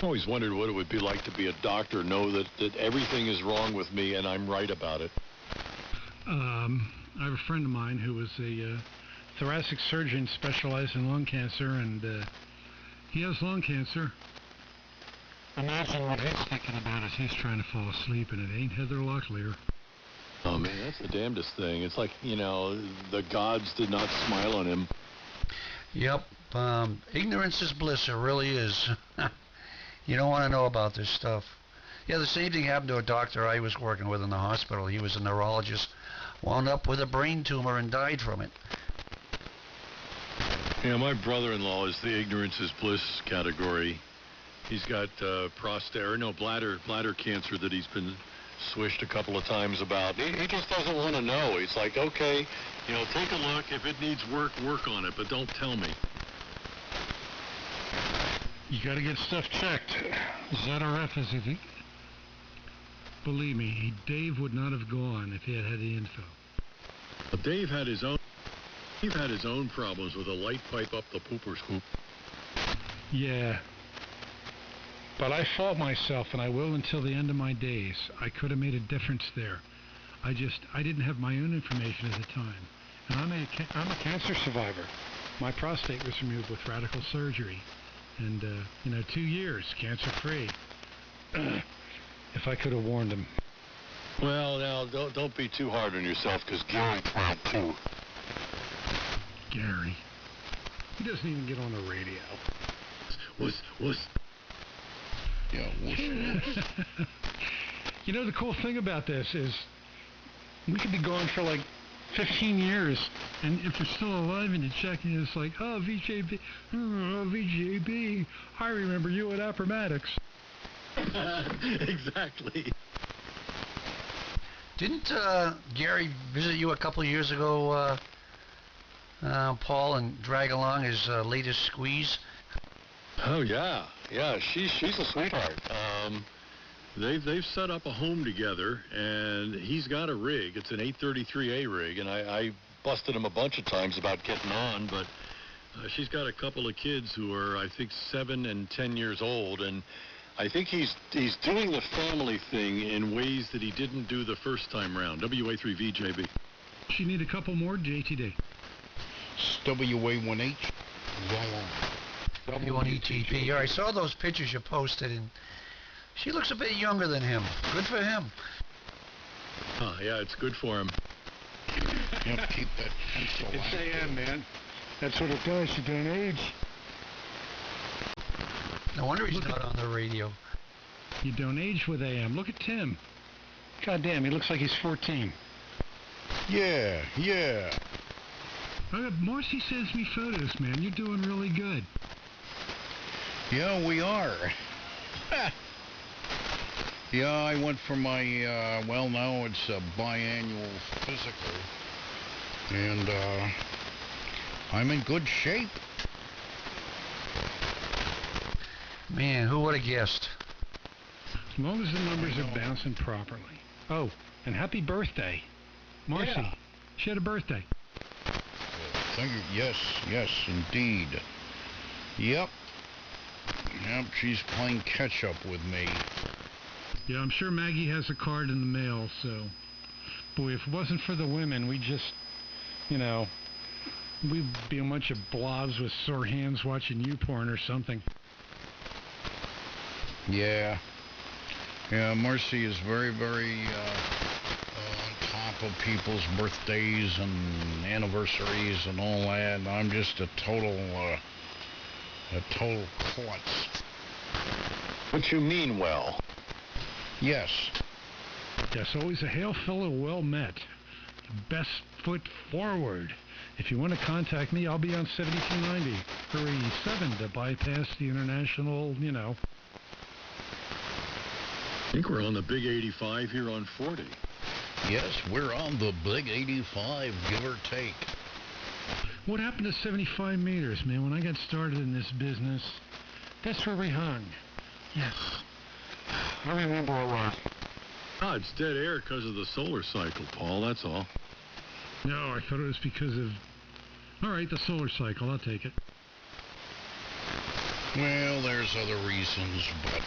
I always wondered what it would be like to be a doctor, know that everything is wrong with me and I'm right about it.
I have a friend of mine who was a thoracic surgeon specialized in lung cancer, and he has lung cancer. Imagine what he's thinking about as he's trying to fall asleep, and it ain't Heather Locklear.
Oh, man, that's the damnedest thing. It's like, the gods did not smile on him.
Yep. Ignorance is bliss. It really is. You don't want to know about this stuff. Yeah, the same thing happened to a doctor I was working with in the hospital. He was a neurologist, wound up with a brain tumor and died from it.
Yeah, my brother-in-law is the ignorance is bliss category. He's got bladder cancer that he's been swished a couple of times about. He just doesn't want to know. He's like, okay, take a look. If it needs work, work on it, but don't tell me.
You got to get stuff checked. ZRF is a thing. Believe me, Dave would not have gone if he had had the info.
But Dave had his own problems with a light pipe up the pooper's hoop.
Yeah. But I fought myself, and I will until the end of my days. I could have made a difference there. I didn't have my own information at the time. And I'm a cancer survivor. My prostate was removed with radical surgery. And, 2 years, cancer-free. If I could have warned him.
Well, now, don't be too hard on yourself, because Gary tried too.
Gary? He doesn't even get on the radio.
Yeah,
The cool thing about this is we could be gone for like 15 years, and if you're still alive and you check, and it's like, oh, VJB, I remember you at Appomattox.
Exactly.
Didn't Gary visit you a couple of years ago, Paul, and drag along his latest squeeze?
Oh yeah, she's a sweetheart. They've set up a home together, and he's got a rig. It's an 833A rig, and I busted him a bunch of times about getting on, but she's got a couple of kids who are, I think, 7 and 10 years old, and I think he's doing the family thing in ways that he didn't do the first time round. WA3VJB.
She need a couple more, JTD.
WA1H.
W1ETP. Yeah, I saw those pictures you posted, and she looks a bit younger than him. Good for him.
Yeah, it's good for him.
Yep, keep that pencil
It's
active.
AM, man. That's what it does. You don't age.
No wonder he's not on the radio.
You don't age with AM. Look at Tim. God damn, he looks like he's 14.
Yeah.
Marcy sends me photos, man. You're doing really good.
Yeah, we are. Yeah, I went for my, now it's a biannual physical. And, I'm in good shape.
Man, who would have guessed?
As long as the numbers are bouncing properly. Oh, and happy birthday, Marcy.
Yeah.
She had a birthday.
Thank you. Yes, indeed. Yep, she's playing catch-up with me.
Yeah, I'm sure Maggie has a card in the mail, so... Boy, if it wasn't for the women, we'd just, we'd be a bunch of blobs with sore hands watching YouPorn or something.
Yeah, Marcy is very, very on top of people's birthdays and anniversaries and all that. And I'm just a total klutz.
What you mean, well?
Yes.
Yes, always a hail fellow well met. Best foot forward. If you want to contact me, I'll be on 7290 or 87 to bypass the international,
I think we're on the big 85 here on 40.
Yes, we're on the big 85, give or take.
What happened to 75 meters, man? When I got started in this business, that's where we hung. Yes. I remember a lot.
It's dead air because of the solar cycle, Paul, that's all.
No, I thought it was because of... All right, the solar cycle, I'll take it.
Well, there's other reasons, but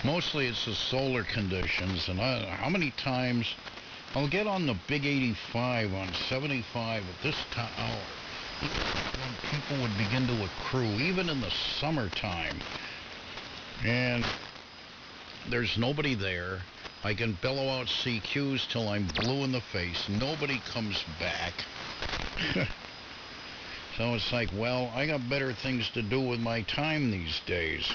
mostly it's the solar conditions. And how many times I'll get on the big 85 on 75 at this hour when people would begin to accrue, even in the summertime. And there's nobody there. I can bellow out CQs till I'm blue in the face. Nobody comes back. So it's like, well, I got better things to do with my time these days.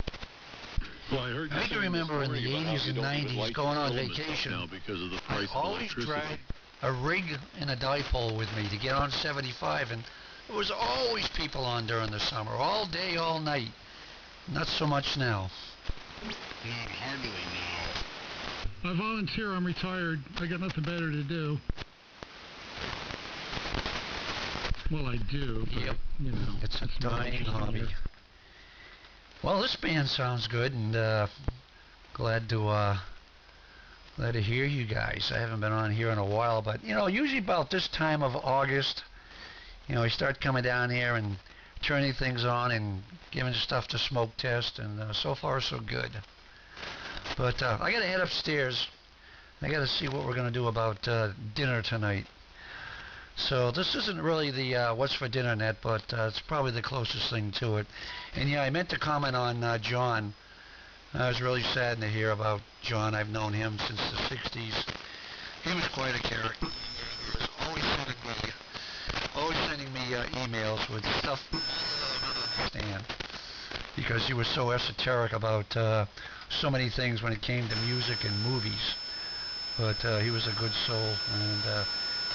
Well, I heard you
I can
saying
remember in
this
the
morning about how
80s
you
and
don't get
90s
lights
going on
and stuff
vacation.
now because of the
I
price of
always
electricity.
dragged a rig and a dipole with me to get on 75, and there was always people on during the summer, all day, all night. Not so much now.
Not hardly now.
I volunteer. I'm retired. I got nothing better to do. Well, I do, but,
Yep.
you know.
It's a dying hobby. Well, this band sounds good, and glad to hear you guys. I haven't been on here in a while, but you know, usually about this time of August, you know, we start coming down here and turning things on and giving stuff to smoke test, and so far so good. But I gotta head upstairs. I gotta see what we're gonna do about dinner tonight. So this isn't really the what's for dinner net, but it's probably the closest thing to it. And yeah, I meant to comment on John. I was really saddened to hear about John. I've known him since the 60s. He was quite a character. He was always sending me emails with stuff I didn't understand, because he was so esoteric about so many things when it came to music and movies. But he was a good soul, and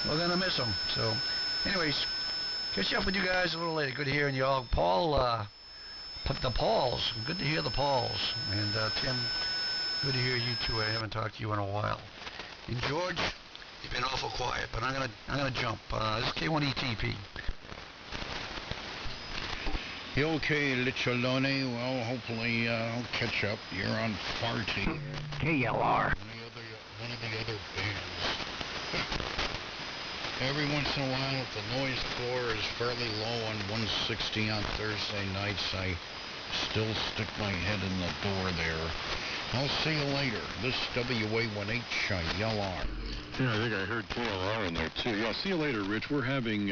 we're gonna miss him. So, anyways, catch up with you guys a little later. Good hearing you all. Paul, the Pauls. Good to hear the Pauls. And Tim, good to hear you too. I haven't talked to you in a while. And George, you've been awful quiet, but I'm gonna jump. This is K1ETP.
You okay, Licciolone? Well, hopefully I'll catch up. You're on Farty.
KLR.
One of the other bands. Every once in a while, if the noise floor is fairly low on 160 on Thursday nights, I still stick my head in the door there. I'll see you later. This WA1H, YLR.
Yeah, I think I heard KLR in there too. Yeah, see you later, Rich. We're having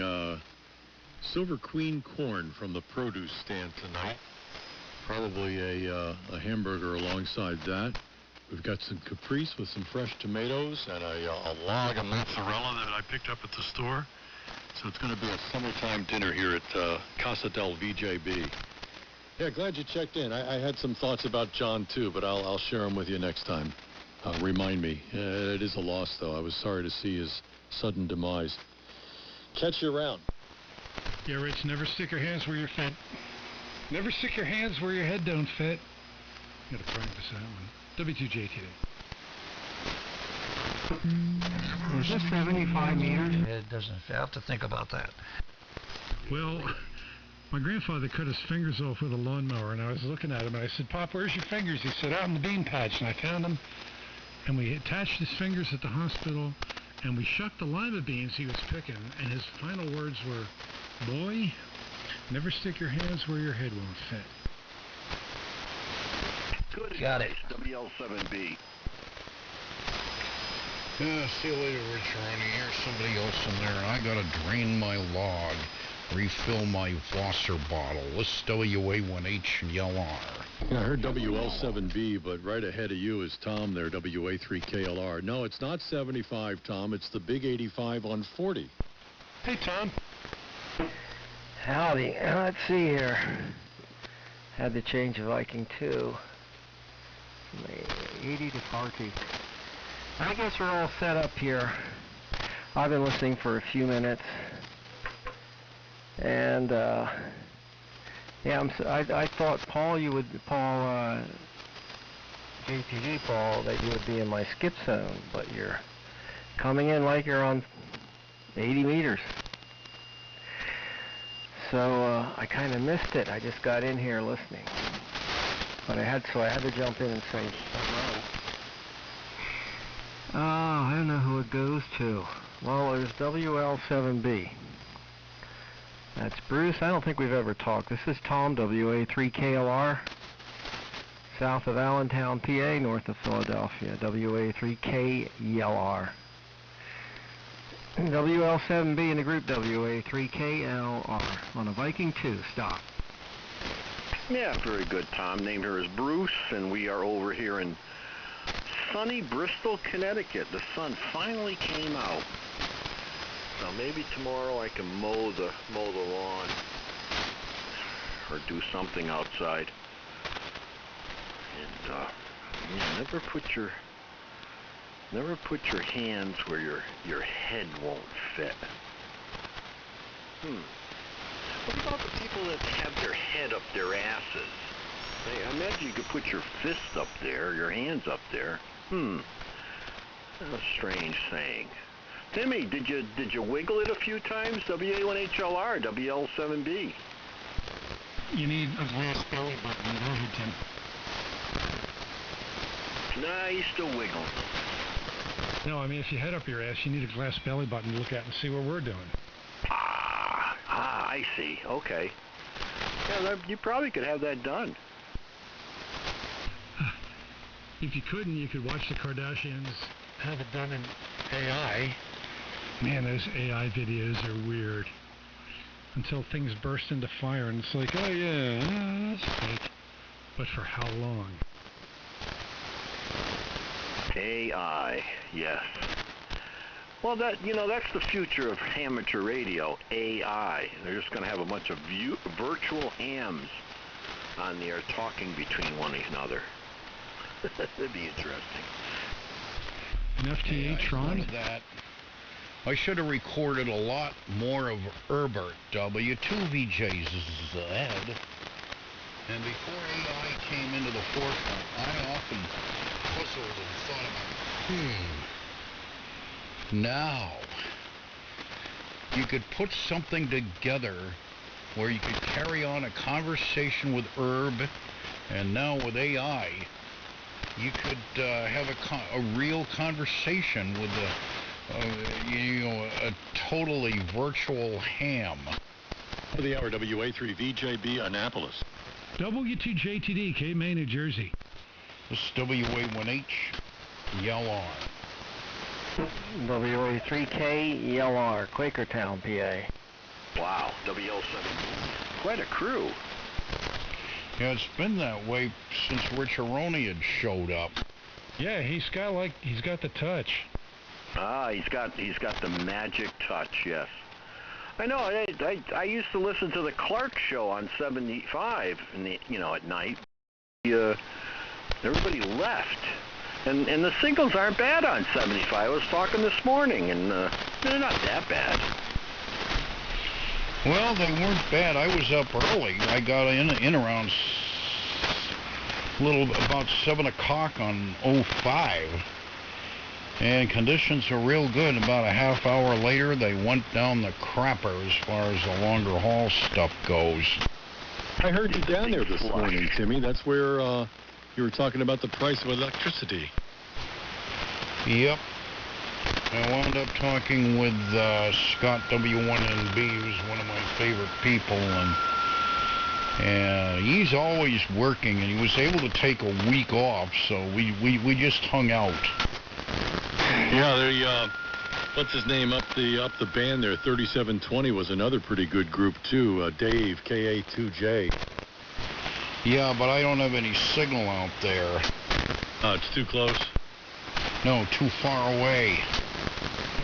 Silver Queen corn from the produce stand tonight. Probably a hamburger alongside that. We've got some caprese with some fresh tomatoes and a log of mozzarella that I picked up at the store. So it's going to be a summertime dinner here at Casa del VJB. Yeah, glad you checked in. I had some thoughts about John too, but I'll share them with you next time. Remind me. It is a loss, though. I was sorry to see his sudden demise. Catch you around.
Yeah, Rich, never stick your hands where you're fit. Never stick your hands where your head don't fit. Gotta practice that one. W2J today.
Is this 75 meters? It doesn't. I have to think about that.
Well, my grandfather cut his fingers off with a lawnmower, and I was looking at him, and I said, "Pop, where's your fingers?" He said, "Out in the bean patch." And I found them, and we attached his fingers at the hospital, and we shucked the lima beans he was picking, and his final words were, "Boy, never stick your hands where your head won't fit."
Good.
Got it.
WL7B.
See you later, Richard. Here's somebody else in there. I gotta drain my log, refill my Wasser bottle. This WA1H YLR.
Yeah, I heard WL7B, but right ahead of you is Tom there, WA3KLR. No, it's not 75, Tom. It's the big 85 on 40.
Hey, Tom.
Howdy. Let's see here. Had to change the Viking 2. 80 to 40. I guess we're all set up here. I've been listening for a few minutes. And, yeah, I thought, Paul, JTG Paul, that you would be in my skip zone, but you're coming in like you're on 80 meters. So I kind of missed it. I just got in here listening, but I had to jump in and say hello. Oh, I don't know who it goes to. Well, there's WL7B. That's Bruce. I don't think we've ever talked. This is Tom, WA3KLR, south of Allentown, PA, north of Philadelphia, WA3KLR. WL7B in the group WA3KLR on a Viking 2. Stop.
Yeah, very good, Tom. Name here is Bruce, and we are over here in sunny Bristol, Connecticut. The sun finally came out. So maybe tomorrow I can mow the lawn or do something outside. And never put your hands where your head won't fit. What about the people that have their head up their asses? I imagine you could put your fist up there, your hands up there. A strange saying. Timmy, did you wiggle it a few times? WA1HLR, WL7B.
You need a glass belly button. Go ahead, Tim.
Nah, he's still wiggling.
No, I mean, if you head up your ass, you need a glass belly button to look at and see what we're doing.
I see. Okay. Yeah, you probably could have that done.
If you couldn't, you could watch the Kardashians have it done in AI. Man, those AI videos are weird. Until things burst into fire and it's like, oh yeah, that's fake. But for how long?
AI, yes. Well, that's the future of amateur radio, AI. They're just going to have a bunch of virtual hams on the air talking between one another. That'd be interesting.
An FT8 Ron?
That. I should have recorded a lot more of Herbert W2VJ's Z. And before AI came into the forefront, I often puzzled and thought about, now, you could put something together where you could carry on a conversation with Herb, and now with AI, you could have a real conversation with a totally virtual ham.
For the hour, WA3VJB, Annapolis.
W2JTD, Cape May, New Jersey.
This is WA1H, YLR.
WA3K, ELR, Quakertown, PA.
Wow, WL7. Quite a crew.
Yeah, it's been that way since Rich Aroni had showed up.
Yeah, he's got the touch.
He's got the magic touch, yes. I know. I used to listen to the Clark Show on 75 at night. Everybody left, and the signals aren't bad on 75. I was talking this morning, and they're not that bad.
Well, they weren't bad. I was up early. I got in around about 7 o'clock on 05. And conditions are real good. About a half hour later, they went down the crapper as far as the longer haul stuff goes.
I heard you down there this morning, Timmy. That's where you were talking about the price of electricity.
Yep. I wound up talking with Scott W1NB, who's one of my favorite people, and he's always working, and he was able to take a week off, so we just hung out.
Yeah, what's his name up the band there? 3720 was another pretty good group too. Dave, KA2J.
Yeah, but I don't have any signal out there.
It's too close.
No, too far away.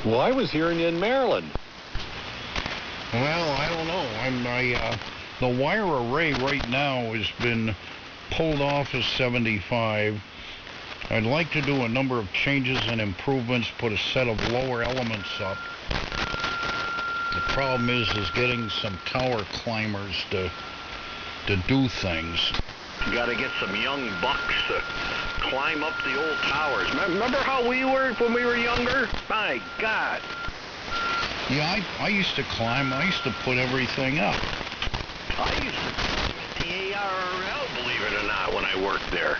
Well, I was hearing you in Maryland.
Well, I don't know. The wire array right now has been pulled off as 75. I'd like to do a number of changes and improvements, put a set of lower elements up. The problem is getting some tower climbers to do things.
You got to get some young bucks to climb up the old towers. Remember how we were when we were younger? My God.
Yeah, I used to climb. I used to put everything up.
I used to the ARRL, believe it or not, when I worked there.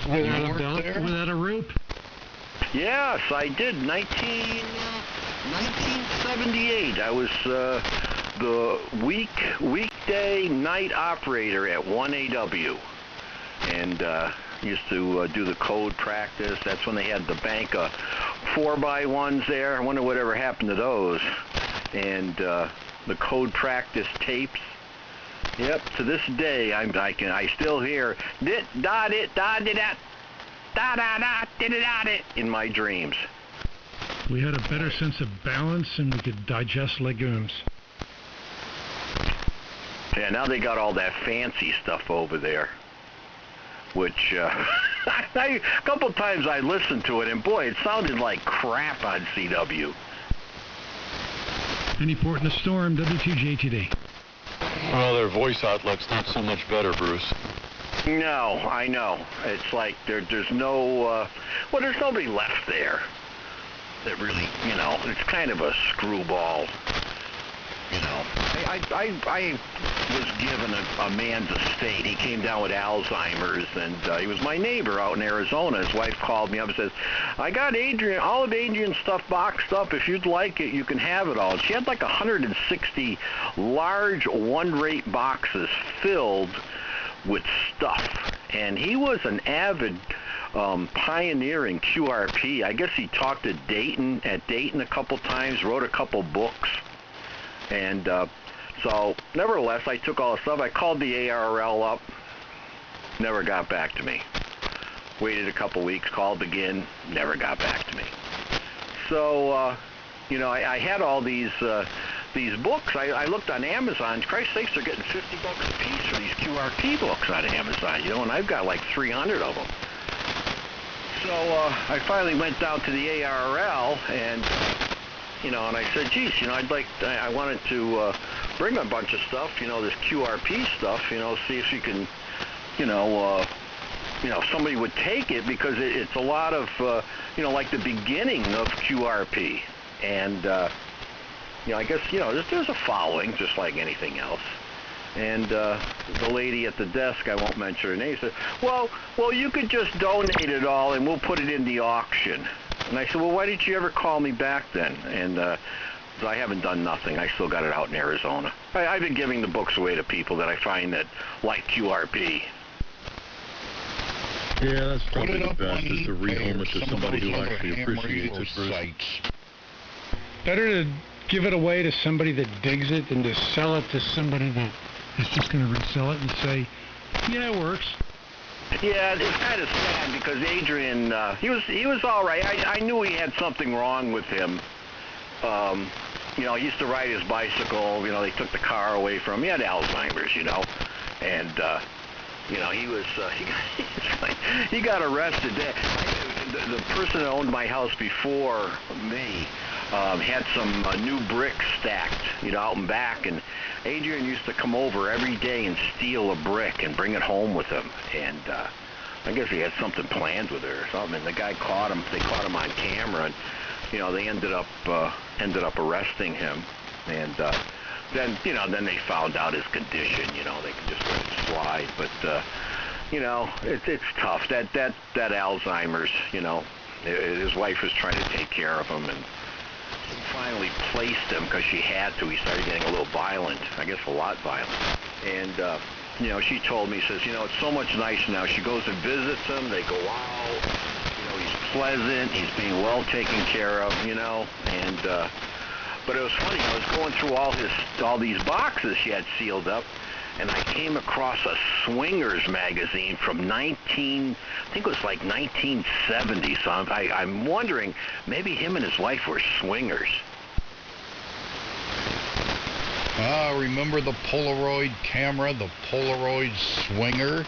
Without a rope?
Yes, I did. 1978. I was the weekday night operator at 1AW, and used to do the code practice. That's when they had the bank of 4x1s there. I wonder whatever happened to those. And the code practice tapes. Yep, to this day I still hear dit da dit da dit da da da da dit da dit in my dreams.
We had a better sense of balance and we could digest legumes.
Yeah, now they got all that fancy stuff over there. which a couple times I listened to it, and boy, it sounded like crap on CW.
Any port in the storm, W2JTD.
Well, their voice outlet's not so much better, Bruce.
No, I know. It's like there's no, well, there's nobody left there that really, you know, it's kind of a screwball, you know. I was given a man's estate. He came down with Alzheimer's, and he was my neighbor out in Arizona. His wife called me up and says, I got all of Adrian's stuff boxed up. If you'd like it, you can have it all. And she had like 160 large one-rate boxes filled with stuff. And he was an avid pioneer in QRP. I guess he talked at Dayton a couple times, wrote a couple books. And so, nevertheless, I took all the stuff. I called the ARRL up. Never got back to me. Waited a couple weeks, called again. Never got back to me. So, you know, I had all these books. I looked on Amazon. Christ's sakes, they're getting $50 a piece for these QRP books on Amazon, you know, and I've got like 300 of them. So I finally went down to the ARRL, and you know, and I said, geez, you know, I wanted to bring a bunch of stuff, you know, this QRP stuff, you know, see if you can, you know, somebody would take it, because it's a lot of, you know, like the beginning of QRP, and you know, I guess, you know, there's a following, just like anything else. And the lady at the desk, I won't mention her name, said, well, you could just donate it all, and we'll put it in the auction. And I said, well, why didn't you ever call me back then? And so I haven't done nothing. I still got it out in Arizona. I've been giving the books away to people that I find that like QRP.
Yeah, that's
Put
probably
it
the
up
best,
on
is to
eBay
rehome
or
it to
some of
somebody
those
who
other
actually
ham
appreciates
radio
it, Bruce.
sites.
Better to give it away to somebody that digs it than to sell it to somebody that is just going to resell it and say, yeah, it works.
Yeah, it's kind of sad, because Adrian, he was all right. I knew he had something wrong with him. You know, he used to ride his bicycle. You know, they took the car away from him. He had Alzheimer's, you know, and you know, he got arrested. The person that owned my house before me had some new bricks stacked, you know, out and back, and Adrian used to come over every day and steal a brick and bring it home with him, and I guess he had something planned with her or something, and the guy caught him. They caught him on camera, and you know, they ended up arresting him, and then, you know, then they found out his condition. You know, they could just let it slide, but you know, it's tough. That Alzheimer's, you know, his wife was trying to take care of him, and finally placed him because she had to. He started getting a little violent, I guess a lot violent. And, you know, she told me, says, you know, it's so much nicer now. She goes and visits him. They go out. You know, he's pleasant. He's being well taken care of, you know. And, but it was funny. I was going through all these boxes she had sealed up, and I came across a Swingers magazine from I think it was like 1970. So I'm wondering, maybe him and his wife were swingers.
Remember the Polaroid camera, the Polaroid Swinger?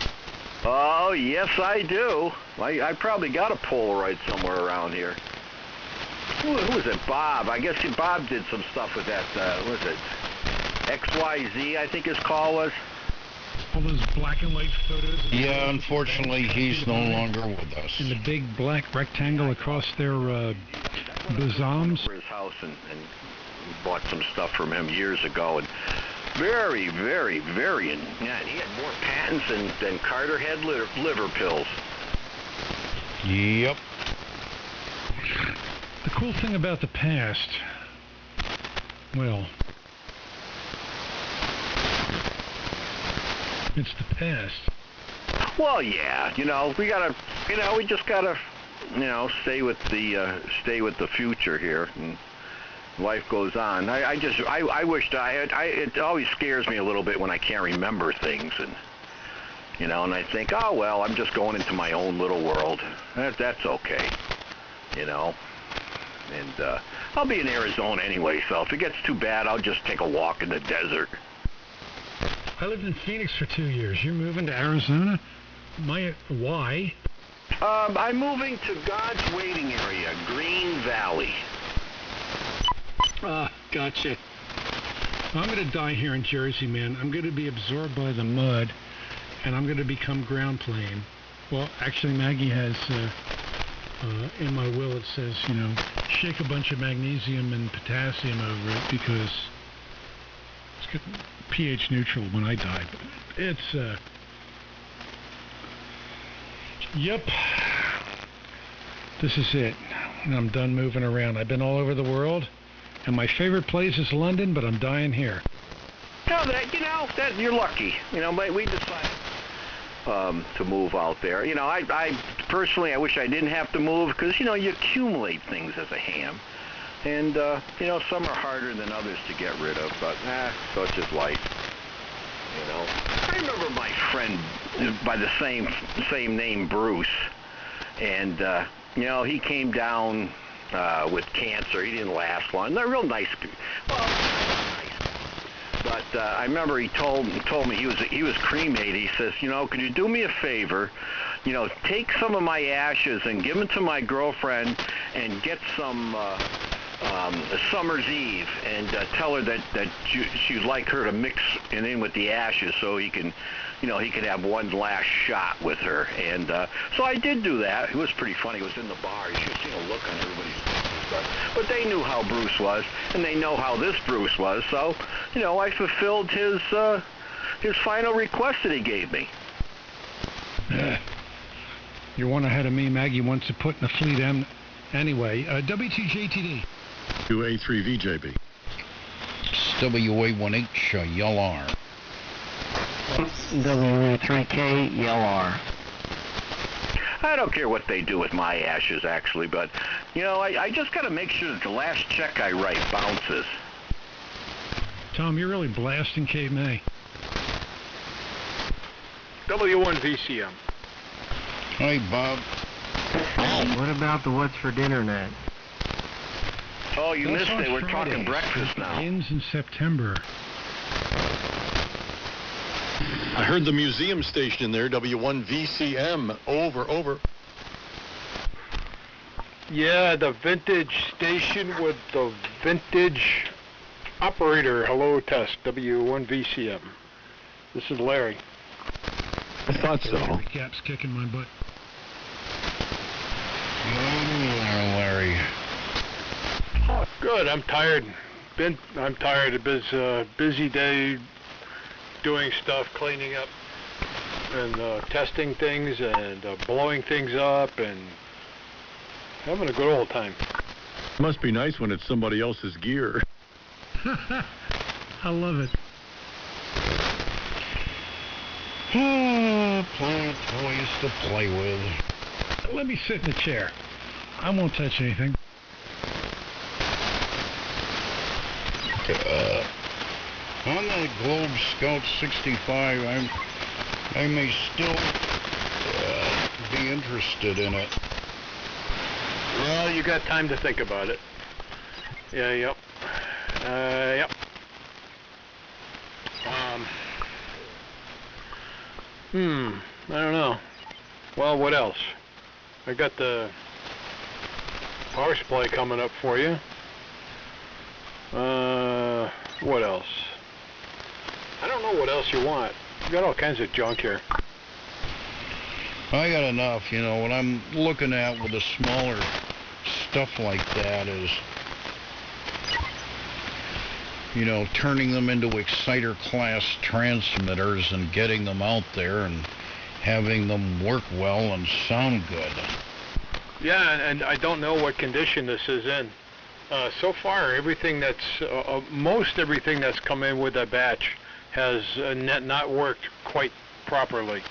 Oh, yes, I do. I probably got a Polaroid somewhere around here. Who was it? Bob. I guess Bob did some stuff with that, what was it? XYZ, I think his call was.
All those black and white photos.
Yeah, unfortunately, he's no longer with us.
And the big black rectangle across their bosoms.
His house and bought some stuff from him years ago, and very, very, very, yeah, he had more patents than Carter had liver pills.
Yep.
The cool thing about the past, well, it's the past.
Well, yeah, you know, we just gotta, you know, stay with the future here, and life goes on. I wished it always scares me a little bit when I can't remember things, and you know, and I think, oh well, I'm just going into my own little world. That's okay, you know. And I'll be in Arizona anyway, so if it gets too bad, I'll just take a walk in the desert.
I lived in Phoenix for 2 years. You're moving to Arizona? Why?
I'm moving to God's Waiting Area, Green Valley.
Gotcha. I'm going to die here in Jersey, man. I'm going to be absorbed by the mud, and I'm going to become ground plane. Well, actually, Maggie has, in my will, it says, shake a bunch of magnesium and potassium over it because it's got pH neutral when I die. But it's, yep. This is it. And I'm done moving around. I've been all over the world, and my favorite place is London, but I'm dying here.
No, that you're lucky. But we decided to move out there. I personally, I wish I didn't have to move because, you accumulate things as a ham. And, some are harder than others to get rid of, but, such is life. I remember my friend by the same name, Bruce, and, he came down with cancer. He didn't last long. They're real nice people. Well, but I remember he told me he was cremated. He says, could you do me a favor? Take some of my ashes and give them to my girlfriend and get some Summer's Eve and tell her that you'd like her to mix it in with the ashes so he can, he could have one last shot with her. And so I did do that. It was pretty funny. It was in the bar. You should have seen a look on everybody's faces. But they knew how Bruce was, and they know how this Bruce was. So, I fulfilled his final request that he gave me.
You're one ahead of me. Maggie wants to put in the fleet anyway. WTJTD.
WA3VJB.
WA1H, Yell R.
WA3K, Yell R.
I don't care what they do with my ashes, actually, but, I just got to make sure that the last check I write bounces.
Tom, you're really blasting Cape May.
W1VCM.
Hi, Bob.
What about the What's for Dinner net?
Oh, you
That's
missed
on
it. We're talking
Fridays.
breakfast
It
now.
ends in September.
I heard the museum station in there, W1VCM. Over.
Yeah, the vintage station with the vintage operator. Hello, test. W1VCM. This is Larry.
I thought so.
Recap's kicking my butt.
Larry.
Oh, good. I'm tired. I'm tired. It was a busy day doing stuff, cleaning up and testing things and blowing things up and having a good old time.
Must be nice when it's somebody else's gear.
I love it.
Plant toys to play with.
Let me sit in the chair. I won't touch anything.
On that Globe Scout 65, I may still be interested in it.
Well, you got time to think about it. Yeah, yep. Yep. I don't know. Well, what else? I got the power supply coming up for you. What else? I don't know what else you want. You got all kinds of junk here.
I got enough, what I'm looking at with the smaller stuff like that is, turning them into exciter class transmitters and getting them out there and having them work well and sound good.
Yeah, and I don't know what condition this is in. So far, everything most everything that's come in with a batch has not worked quite properly.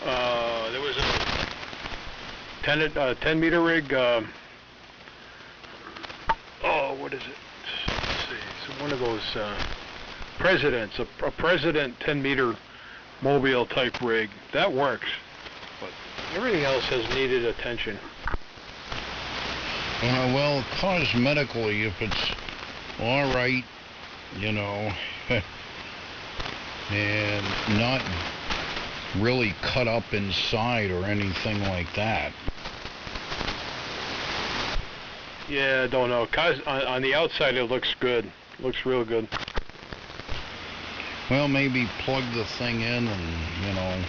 There was a 10 meter rig. What is it? Let's see. It's one of those Presidents, a President 10 meter mobile type rig. That works, but everything else has needed attention.
Well, cosmetically, if it's all right, and really cut up inside or anything like that.
Yeah, I don't know. On the outside, it looks good. Looks real good.
Well, maybe plug the thing in and,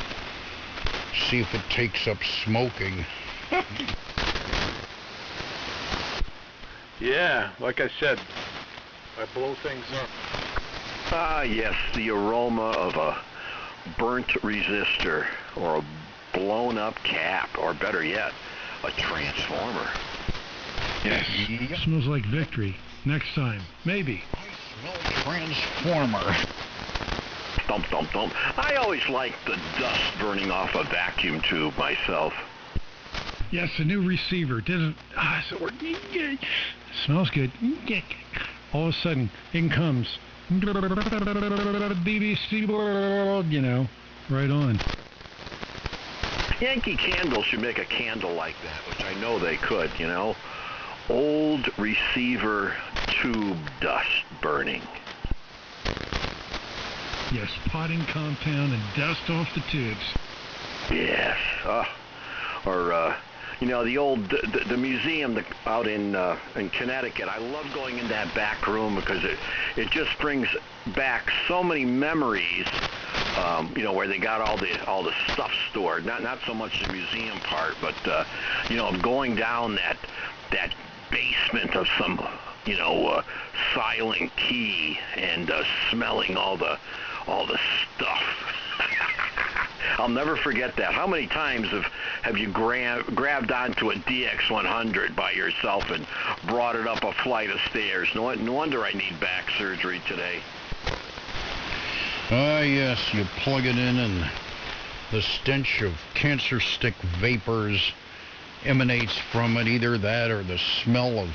see if it takes up smoking.
Yeah, like I said, I blow things up.
Ah, yes, the aroma of a burnt resistor or a blown up cap, or better yet, a transformer.
Yes.
Yep.
Smells like victory. Next time. Maybe.
I smell transformer.
Thump, thump, thump. I always liked the dust burning off a vacuum tube myself.
Yes, a new receiver. So smells good. All of a sudden, in comes BBC World, right on.
Yankee Candle should make a candle like that, which I know they could, Old receiver tube dust burning.
Yes, potting compound and dust off the tubes.
Yes. Or the old the museum out in Connecticut. I love going in that back room because it just brings back so many memories. Where they got all the stuff stored. Not so much the museum part, but going down that basement of some silent key and smelling all the stuff. I'll never forget that. How many times have you grabbed onto a DX100 by yourself and brought it up a flight of stairs? No wonder I need back surgery today.
Yes, you plug it in and the stench of cancer stick vapors emanates from it, either that or the smell of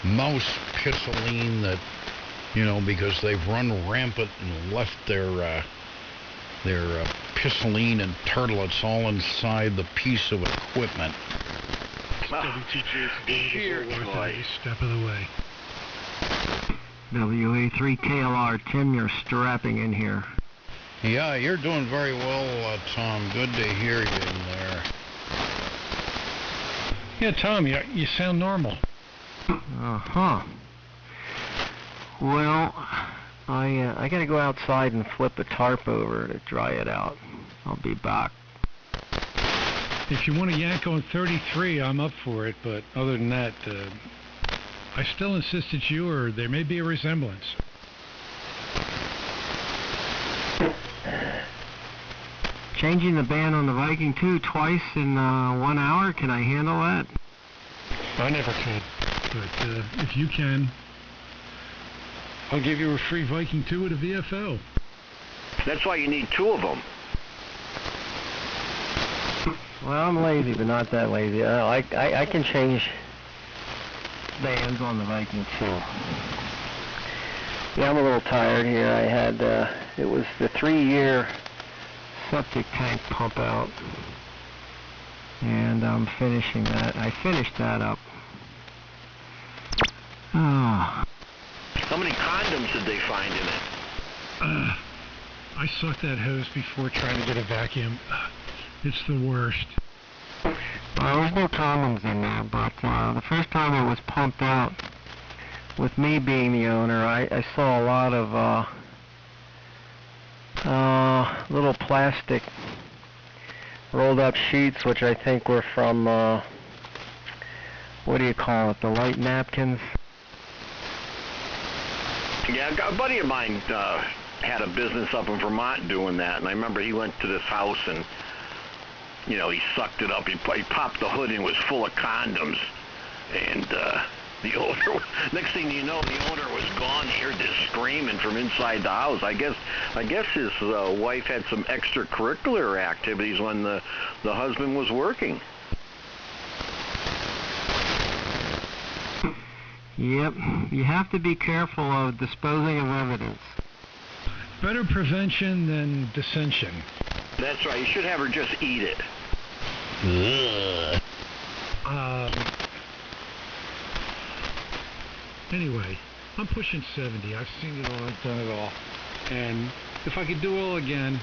mouse pissoline that, because they've run rampant and left their pissoline and turtlets all inside the piece of equipment.
Sheer joy.
Step of the way.
WA3KLR, Tim, you're strapping in here.
Yeah, you're doing very well, Tom. Good to hear you in there.
Yeah, Tom, you sound normal.
Uh-huh. Well, I gotta go outside and flip a tarp over to dry it out. I'll be back.
If you want to yank on 33, I'm up for it, but other than that, I still insist it's you, or there may be a resemblance.
Changing the band on the Viking 2 twice in 1 hour, can I handle that?
I never could. But if you can, I'll give you a free Viking 2 at a VFO.
That's why you need two of them.
Well, I'm lazy, but not that lazy. I can change bands on the Viking 2. Yeah, I'm a little tired here. I had, it was the 3-year septic tank pump out, and I'm finishing that. I finished that up.
How many condoms did they find in it?
I sucked that hose before trying to get a vacuum. It's the worst.
Well, there's no condoms in there, but the first time it was pumped out, with me being the owner, I saw a lot of little plastic rolled up sheets, which I think were from, what do you call it, the light napkins?
Yeah, a buddy of mine had a business up in Vermont doing that, and I remember he went to this house and, he sucked it up. He popped the hood and it was full of condoms, and the owner, next thing you know, the owner was gone. He heard this screaming from inside the house. I guess his wife had some extracurricular activities when the husband was working.
Yep, you have to be careful of disposing of evidence.
Better prevention than dissension.
That's right. You should have her just eat it.
Anyway, I'm pushing 70. I've seen it all. I've done it all. And if I could do it all again,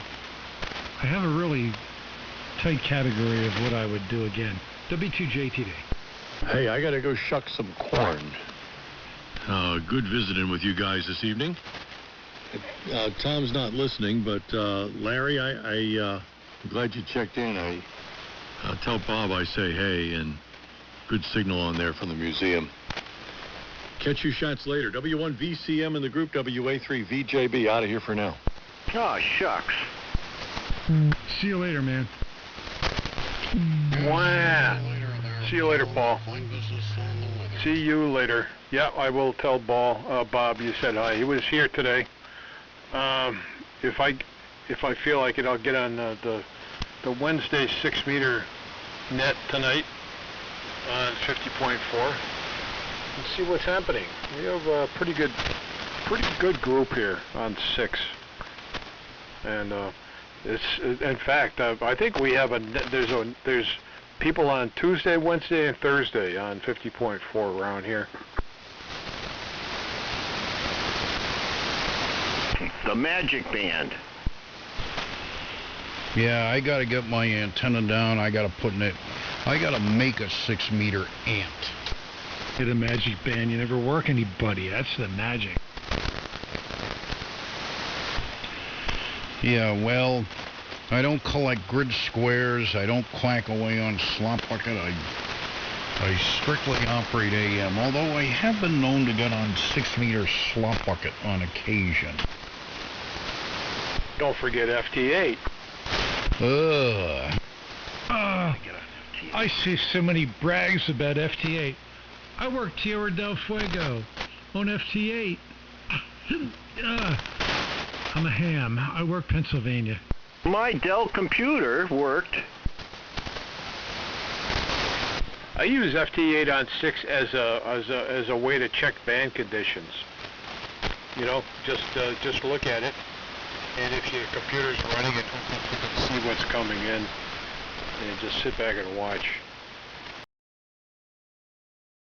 I have a really tight category of what I would do again. W2JTD.
Hey, I gotta go shuck some corn. Good visiting with you guys this evening. Tom's not listening, but Larry, I'm glad you checked in. I'll tell Bob I say hey, and good signal on there from the museum. Catch your shots later. W1VCM in the group, WA3VJB out of here for now.
Oh, shucks.
See you later, man.
Wow. See you later, Paul. See you later. Yeah, I will tell Bob you said hi. He was here today. If I feel like it, I'll get on the Wednesday 6-meter net tonight on 50.4 and see what's happening. We have a pretty good group here on 6, and it's in fact I think we have there's people on Tuesday, Wednesday, and Thursday on 50.4 around here.
The Magic Band.
Yeah, I gotta get my antenna down. I gotta make a 6-meter ant.
Get a Magic Band. You never work anybody. That's the magic.
Yeah, well, I don't collect grid squares. I don't quack away on slot bucket. I strictly operate AM, although I have been known to get on 6-meter slot bucket on occasion.
Don't forget FT8.
I see so many brags about FT8. I work Tierra del Fuego on FT8. I'm a ham. I work Pennsylvania.
My Dell computer worked.
I use FT8 on 6 as a way to check band conditions. You know, just look at it, and if your computer's running, you can see what's coming in, and just sit back and watch.